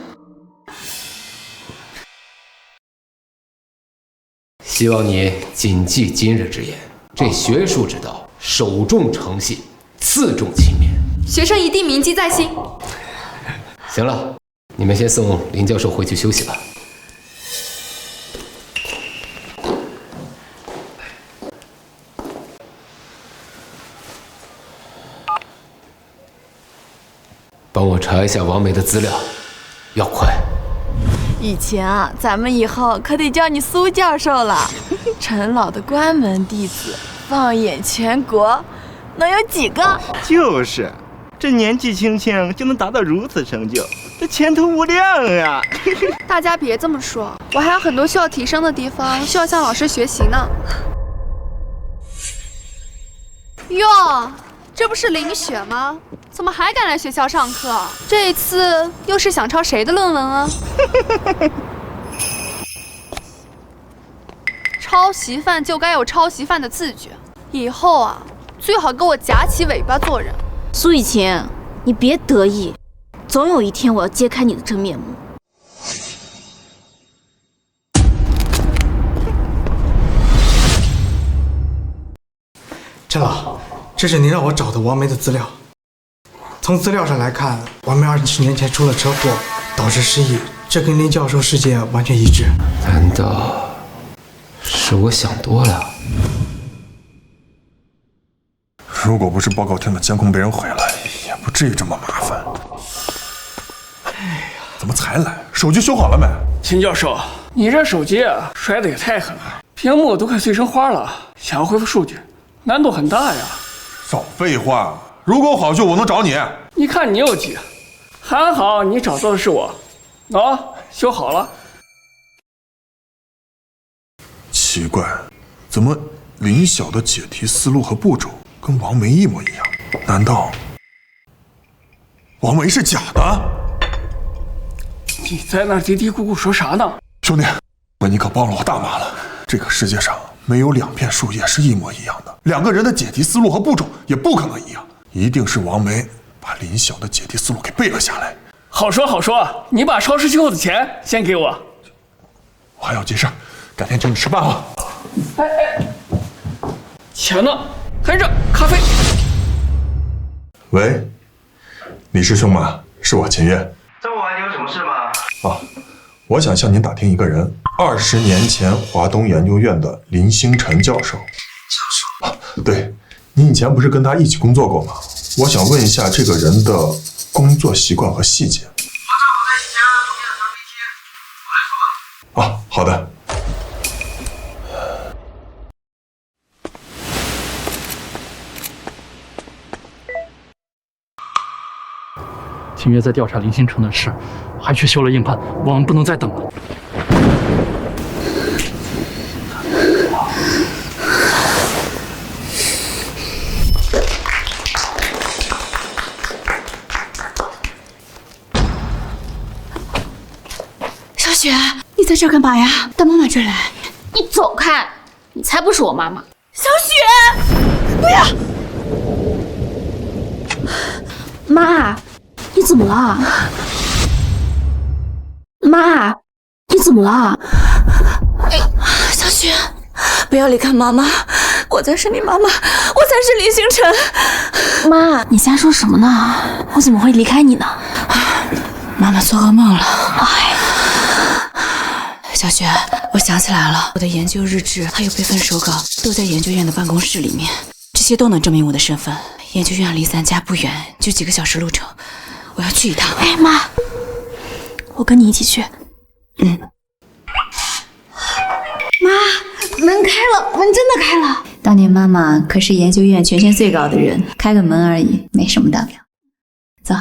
希望你谨记今日之言，这学术之道，首重诚信，次重勤勉。学生一定铭记在心。行了，你们先送林教授回去休息吧。帮我查一下王梅的资料，要快。以前啊，咱们以后可得叫你苏教授了。陈老的关门弟子，放眼全国，能有几个？就是，这年纪轻轻就能达到如此成就，这前途无量啊！大家别这么说，我还有很多需要提升的地方，需要向老师学习呢。哟，这不是林雪吗？怎么还敢来学校上课？这一次又是想抄谁的论文啊？抄袭犯就该有抄袭犯的自觉，以后啊，最好给我夹起尾巴做人。苏雨晴，你别得意，总有一天我要揭开你的真面目。陈老，这是您让我找的王梅的资料。从资料上来看，王梅27年前出了车祸，导致失忆，这跟林教授事件完全一致。难道是我想多了？如果不是报告厅的监控被人毁了，也不至于这么麻烦。哎呀，怎么才来？手机修好了没？秦教授，你这手机啊，摔得也太狠了，屏幕都快碎成花了，想要恢复数据，难度很大呀。少废话，如果好修，我能找你。你看你又急，还好你找到的是我。修好了。奇怪，怎么林晓的解题思路和步骤跟王梅一模一样？难道王梅是假的？你在那嘀嘀咕咕说啥呢？兄弟，你可帮了我大忙了。这个世界上没有2片树叶是一模一样的，2个人的解题思路和步骤也不可能一样，一定是王梅把林晓的解题思路给背了下来。好说好说，你把超市进货的钱先给我。我还有急事，改天请你吃饭啊。钱呢？还这咖啡。喂，李师兄吗？是我秦月。找我你有什么事吗？我想向您打听一个人，20年前华东研究院的林星辰教授。对，您以前不是跟他一起工作过吗？我想问一下这个人的工作习惯和细节。好的。秦月在调查林星辰的事，还去修了硬盘，我们不能再等了。小雪，你在这干嘛呀？到妈妈这儿来。你走开！你才不是我妈妈。小雪，不要！妈，你怎么了？妈，你怎么了？小雪，不要离开妈妈，我才是你妈妈，我才是林星辰。妈，你瞎说什么呢？我怎么会离开你呢？妈妈做噩梦了。小雪，我想起来了，我的研究日志还有备份手稿都在研究院的办公室里面，这些都能证明我的身份。研究院离咱家不远，就几个小时路程，我要去一趟。哎妈，我跟你一起去。妈，门开了，门真的开了。当年妈妈可是研究院权限最高的人，开个门而已，没什么大不了。走。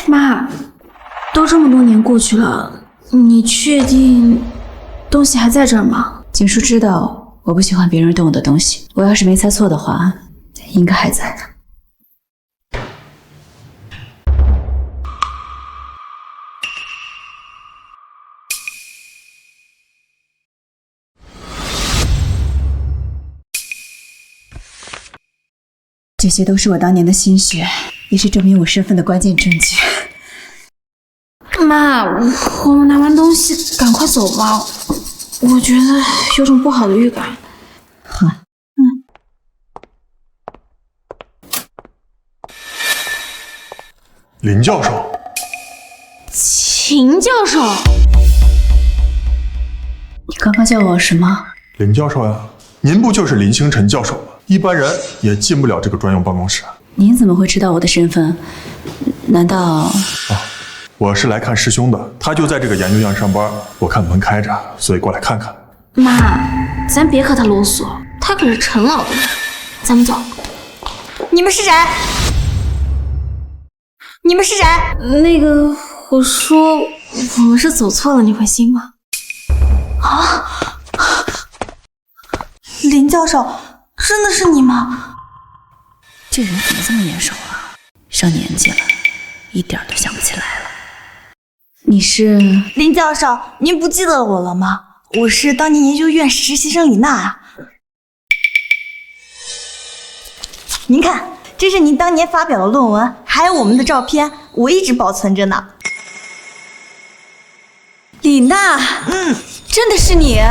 妈，都这么多年过去了，你确定东西还在这儿吗？景叔知道我不喜欢别人动我的东西，我要是没猜错的话，应该还在呢。这些都是我当年的心血，也是证明我身份的关键证据。妈，我们拿完东西赶快走吧，我觉得有种不好的预感。好，林教授，秦教授，你刚刚叫我什么？林教授呀，您不就是林星辰教授吗？一般人也进不了这个专用办公室。您怎么会知道我的身份？难道……我是来看师兄的，他就在这个研究院上班。我看门开着，所以过来看看。妈，咱别和他啰嗦，他可是陈老的人。咱们走。你们是谁？你们是谁？那个，我说我们是走错了，你会信吗？啊！林教授，真的是你吗？这人怎么这么眼熟啊？上年纪了，一点都想不起来了。你是林教授，您不记得我了吗？我是当年研究院实习生李娜啊。您看，这是您当年发表的论文，还有我们的照片，我一直保存着呢。李娜，真的是你。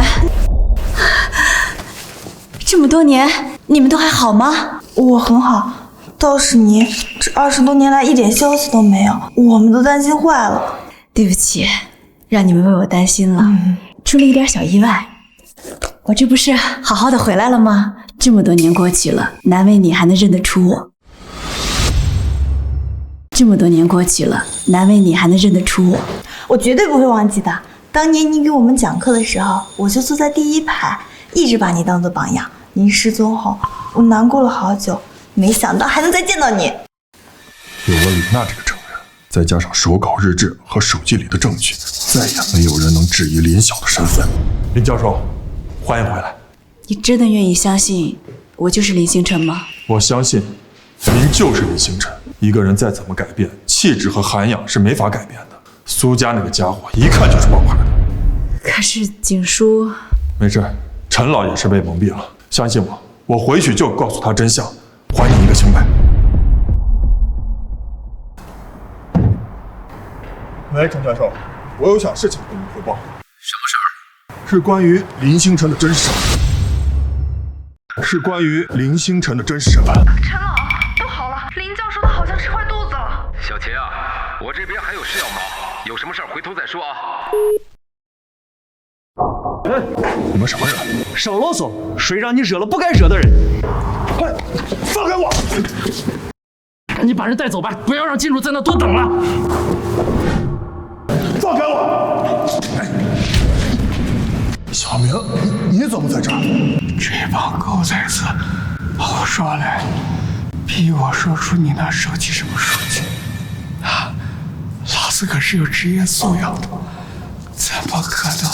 这么多年，你们都还好吗？我很好，倒是你这20多年来一点消息都没有，我们都担心坏了。对不起，让你们为我担心了，出了一点小意外。我这不是好好的回来了吗？这么多年过去了，难为你还能认得出我。这么多年过去了，难为你还能认得出我。我绝对不会忘记的。当年您给我们讲课的时候，我就坐在第一排，一直把你当做榜样。您失踪后，我难过了好久，没想到还能再见到你。有了李娜这个证人，再加上手稿日志和手机里的证据，再也没有人能质疑林晓的身份。林教授，欢迎回来。你真的愿意相信我就是林星辰吗？我相信，您就是林星辰。一个人再怎么改变，气质和涵养是没法改变的。苏家那个家伙一看就是冒牌的。可是景叔……没事，陈老也是被蒙蔽了。相信我，我回去就告诉他真相，还你一个清白。喂，陈教授，我有小事情跟您汇报。什么事儿？是关于林星辰的真实。是关于林星辰的真实审判。陈老，不好了，林教授他好像吃坏肚子了。小秦啊，我这边还有事要忙，有什么事儿回头再说啊。你们什么人？少啰嗦！谁让你惹了不该惹的人？快放开我！赶紧把人带走吧，不要让金主在那多等了。放开我！小明，你怎么在这儿？这帮狗崽子胡说来，逼我说出你那手机什么数据啊！老子可是有职业素养的，怎么可能？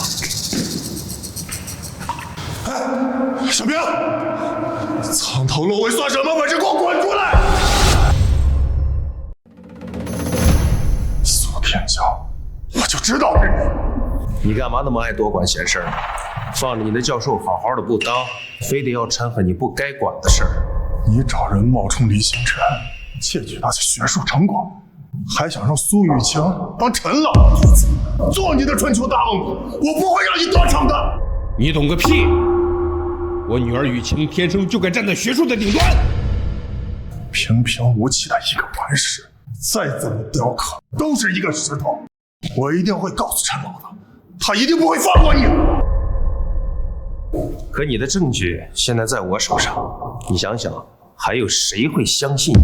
小明，藏头露尾算什么本事？给我滚出来！苏天骄，我就知道是你干嘛那么爱多管闲事呢？放着你的教授好好的不当，非得要掺和你不该管的事儿。你找人冒充林星辰，窃取那些学术成果，还想让苏雨晴当陈老的弟子，做你的春秋大梦，我不会让你得逞的。你懂个屁！我女儿雨晴天生就该站在学术的顶端。平平无奇的一个顽石，再怎么雕刻都是一个石头。我一定会告诉陈老的，他一定不会放过你。可你的证据现在在我手上，你想想，还有谁会相信你？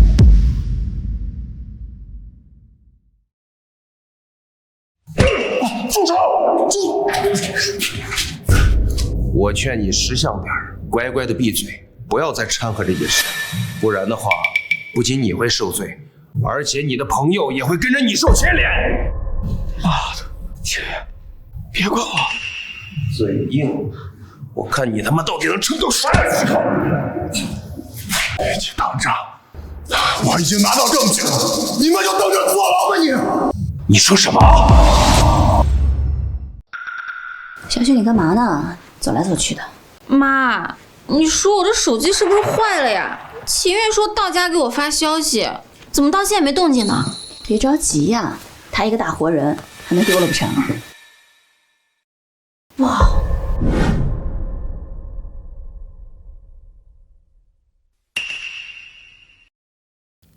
住手！我劝你识相点，乖乖的闭嘴，不要再掺和这件事，不然的话，不仅你会受罪，而且你的朋友也会跟着你受牵连。妈的，姐，别管我！嘴硬，我看你他妈到底能撑到啥时候？别去当仗，我已经拿到证据了，你们就等着坐牢吧你说什么？小雪，你干嘛呢？走来走去的。妈，你说我这手机是不是坏了呀？秦月说到家给我发消息，怎么到现在没动静呢？别着急呀，他一个大活人，还能丢了不成？哇！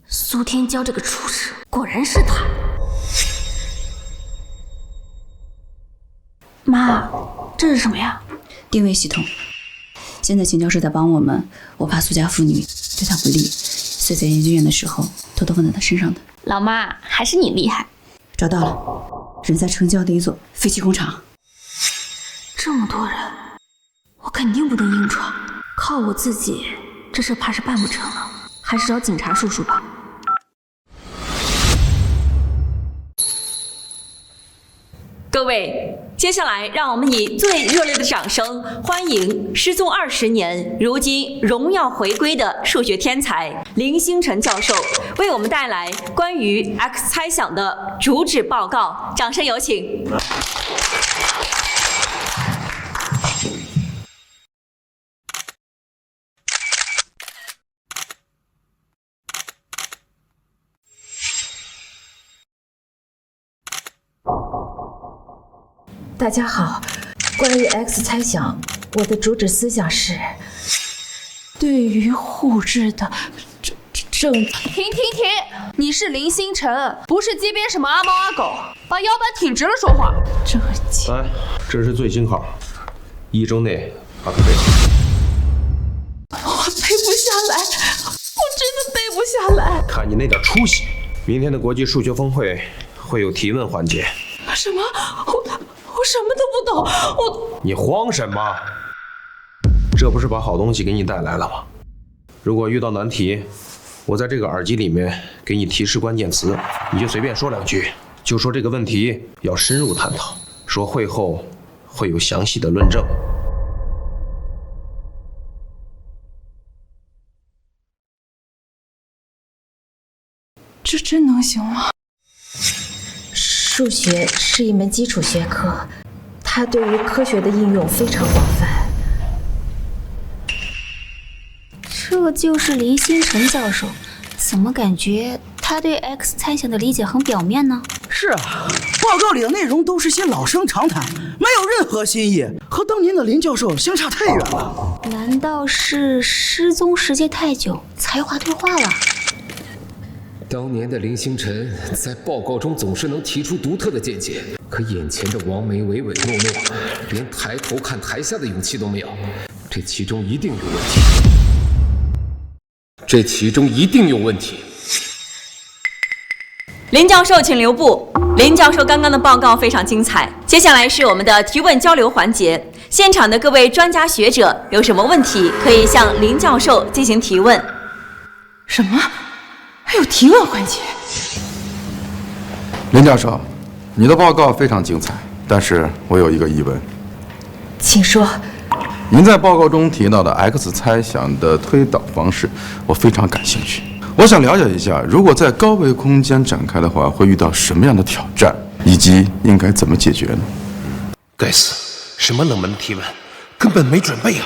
苏天骄这个畜生，果然是他。妈，这是什么呀？定位系统。现在秦教授在帮我们，我怕苏家妇女对他不利，所以在研究院的时候偷偷放在他身上的。老妈，还是你厉害。找到了，人在城郊的一座废弃工厂。这么多人，我肯定不能硬闯，靠我自己，这事怕是办不成了，还是找警察叔叔吧。各位，接下来让我们以最热烈的掌声欢迎失踪20年，如今荣耀回归的数学天才林星辰教授，为我们带来关于 X 猜想的主旨报告。掌声有请。大家好，关于 X 猜想，我的主旨思想是，对于互质的正。停！你是林星辰，不是街边什么阿猫阿狗，把腰板挺直了说话。正经。来，这是最新号，1周内把它背好。我背不下来，我真的背不下来。看你那点出息，明天的国际数学峰会会有提问环节。什么？我什么都不懂，你慌什么？这不是把好东西给你带来了吗？如果遇到难题，我在这个耳机里面给你提示关键词，你就随便说2句，就说这个问题要深入探讨，说会后会有详细的论证。这真能行吗？数学是一门基础学科，它对于科学的应用非常广泛。这就是林星辰教授，怎么感觉他对 X 猜想的理解很表面呢？是啊，报告里的内容都是些老生常谈，没有任何新意，和当年的林教授相差太远了。难道是失踪时间太久，才华退化了？当年的林星辰在报告中总是能提出独特的见解，可眼前的王梅唯唯诺诺，连抬头看台下的勇气都没有。这其中一定有问题，这其中一定有问题。林教授，请留步。林教授刚刚的报告非常精彩，接下来是我们的提问交流环节。现场的各位专家学者有什么问题，可以向林教授进行提问。什么？还有提问环节？林教授，你的报告非常精彩，但是我有一个疑问。请说。您在报告中提到的 X 猜想的推导方式，我非常感兴趣。我想了解一下，如果在高维空间展开的话，会遇到什么样的挑战，以及应该怎么解决呢？该死，什么冷门的提问，根本没准备啊！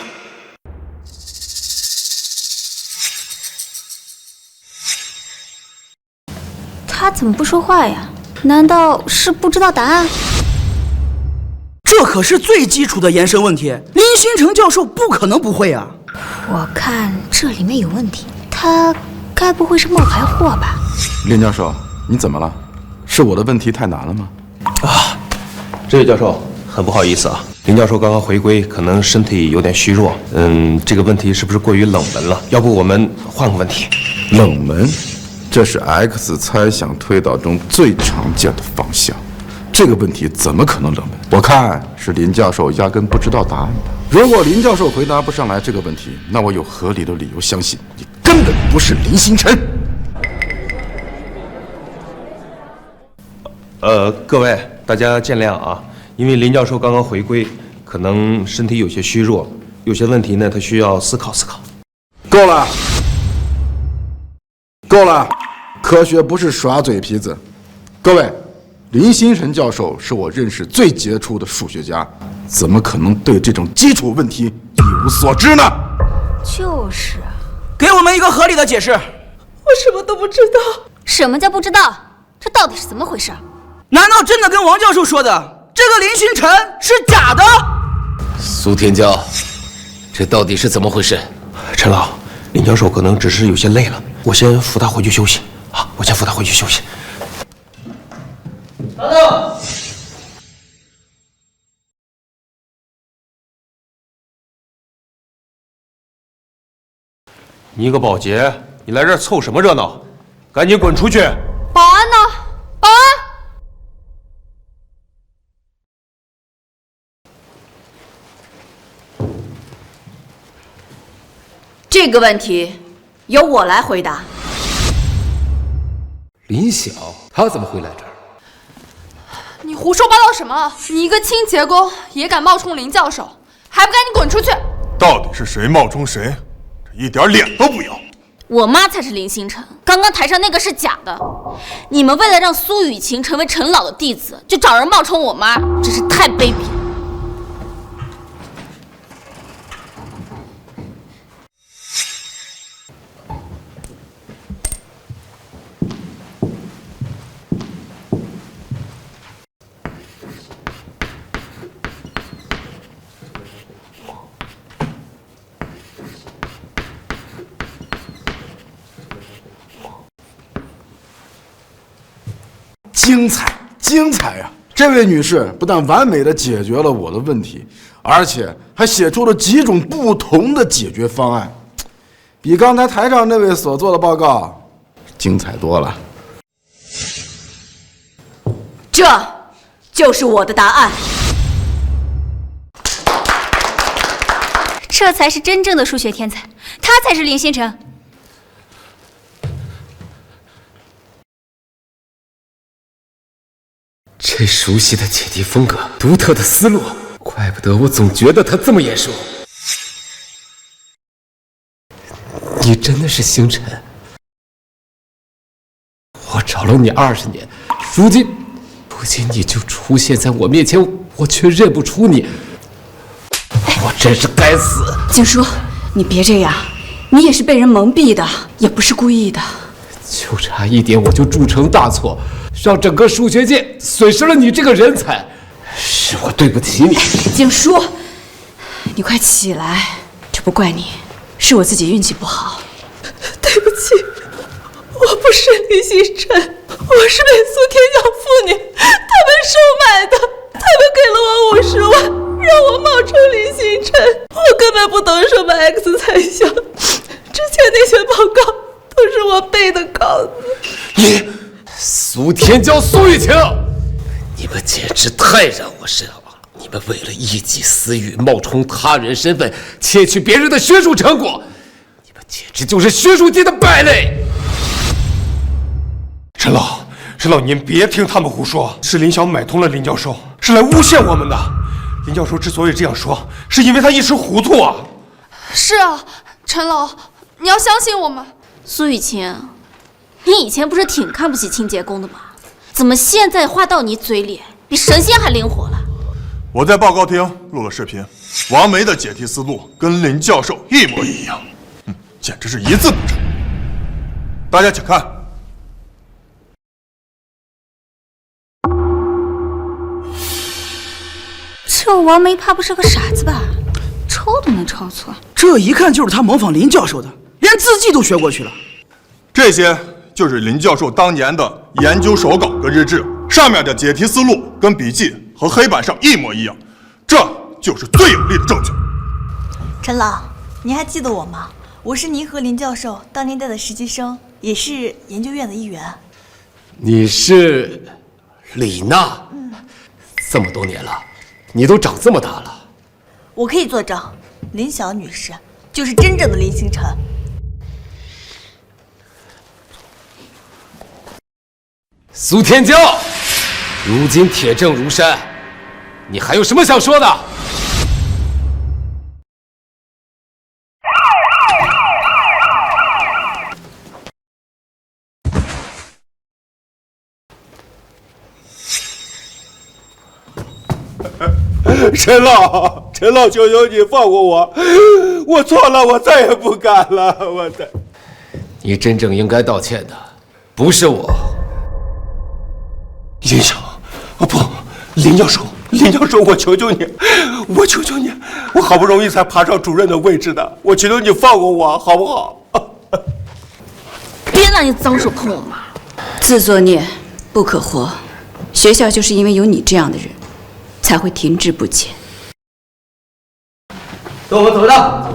他怎么不说话呀？难道是不知道答案？这可是最基础的延伸问题，林星辰教授不可能不会啊！我看这里面有问题，他该不会是冒牌货吧？林教授，你怎么了？是我的问题太难了吗？这位教授，很不好意思啊，林教授刚刚回归，可能身体有点虚弱。这个问题是不是过于冷门了？要不我们换个问题？冷门？这是 X 猜想推导中最常见的方向，这个问题怎么可能冷门？我看是林教授压根不知道答案吧。如果林教授回答不上来这个问题，那我有合理的理由相信你根本不是林星辰。各位大家见谅啊，因为林教授刚刚回归，可能身体有些虚弱，有些问题呢他需要思考思考。够了，够了，科学不是耍嘴皮子。各位，林星辰教授是我认识最杰出的数学家，怎么可能对这种基础问题一无所知呢？就是，给我们一个合理的解释。我什么都不知道。什么叫不知道？这到底是怎么回事？难道真的跟王教授说的这个林星辰是假的？苏天骄，这到底是怎么回事？陈老，林教授可能只是有些累了，我先扶他回去休息。我先扶他回去休息。等等。你一个保洁，你来这儿凑什么热闹？赶紧滚出去！保安呢？保安！这个问题由我来回答。林晓，他怎么会来这儿？你胡说八道什么？你一个清洁工也敢冒充林教授，还不赶紧滚出去！到底是谁冒充谁？这一点脸都不要！我妈才是林星辰，刚刚台上那个是假的。你们为了让苏雨晴成为陈老的弟子，就找人冒充我妈，真是太卑鄙了。精彩，精彩呀！这位女士不但完美的解决了我的问题，而且还写出了几种不同的解决方案，比刚才台上那位所做的报告精彩多了。这就是我的答案。这才是真正的数学天才，他才是林星辰。这熟悉的解题风格，独特的思路，怪不得我总觉得他这么眼熟。你真的是星辰？我找了你20年，如今你就出现在我面前，我却认不出你，我真是该死！景叔，你别这样，你也是被人蒙蔽的，也不是故意的。就差一点，我就铸成大错，让整个数学界损失了你这个人才，是我对不起你。景叔，你快起来，这不怪你，是我自己运气不好。对不起，我不是林星辰，我是被苏天骄父女他们收买的，他们给了我50万，让我冒充林星辰，我根本不懂什么 X 猜想，之前那些报告都是我背的稿子。你苏天骄、苏雨晴，你们简直太让我失望了！你们为了一己私欲，冒充他人身份，窃取别人的学术成果，你们简直就是学术界的败类！陈老，您别听他们胡说，是林晓买通了林教授，是来诬陷我们的。林教授之所以这样说，是因为他一时糊涂啊。是啊，陈老，你要相信我们。苏雨晴，你以前不是挺看不起清洁工的吗？怎么现在话到你嘴里，比神仙还灵活了？我在报告厅录了视频，王梅的解题思路跟林教授一模一样，简直是一字不差。大家请看。这王梅怕不是个傻子吧？抄都能抄错，这一看就是他模仿林教授的，连字迹都学过去了。这些就是林教授当年的研究手稿跟日志，上面的解题思路跟笔记和黑板上一模一样，这就是最有力的证据。陈老，您还记得我吗？我是您和林教授当年带的实习生，也是研究院的一员。你是李娜？这么多年了，你都长这么大了。我可以作证，林晓女士就是真正的林星辰。苏天骄，如今铁证如山，你还有什么想说的？陈老，求求你放过我，我错了，我再也不敢了，我再。你真正应该道歉的，不是我。林晓，不，林教授，我求求你，我好不容易才爬上主任的位置的，我求求你放过我，好不好？别拿你脏手碰我妈！自作孽不可活，学校就是因为有你这样的人，才会停滞不前。跟我们走着。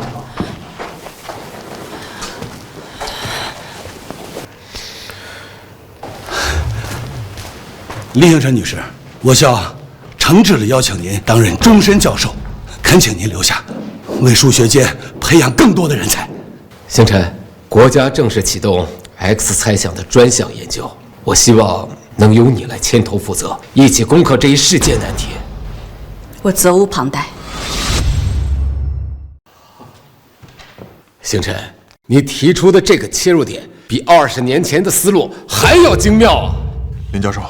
林星辰女士，我校诚挚地邀请您担任终身教授，恳请您留下，为数学界培养更多的人才。星辰，国家正式启动 X 猜想的专项研究，我希望能由你来牵头负责，一起攻克这一世界难题。我责无旁贷。星辰，你提出的这个切入点比20年前的思路还要精妙啊！林教授，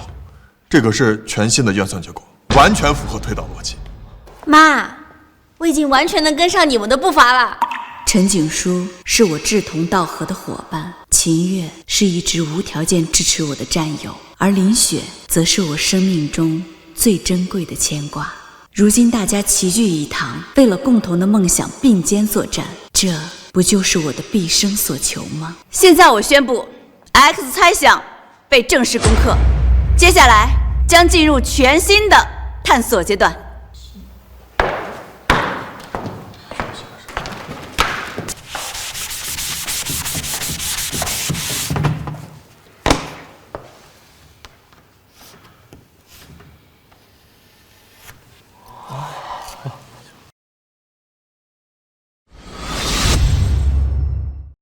这个是全新的验算结果，完全符合推导逻辑。妈，我已经完全能跟上你们的步伐了。陈景书是我志同道合的伙伴，秦月是一直无条件支持我的战友，而林雪则是我生命中最珍贵的牵挂。如今大家齐聚一堂，为了共同的梦想并肩作战，这不就是我的毕生所求吗？现在我宣布 ，X 猜想被正式攻克，接下来将进入全新的探索阶段。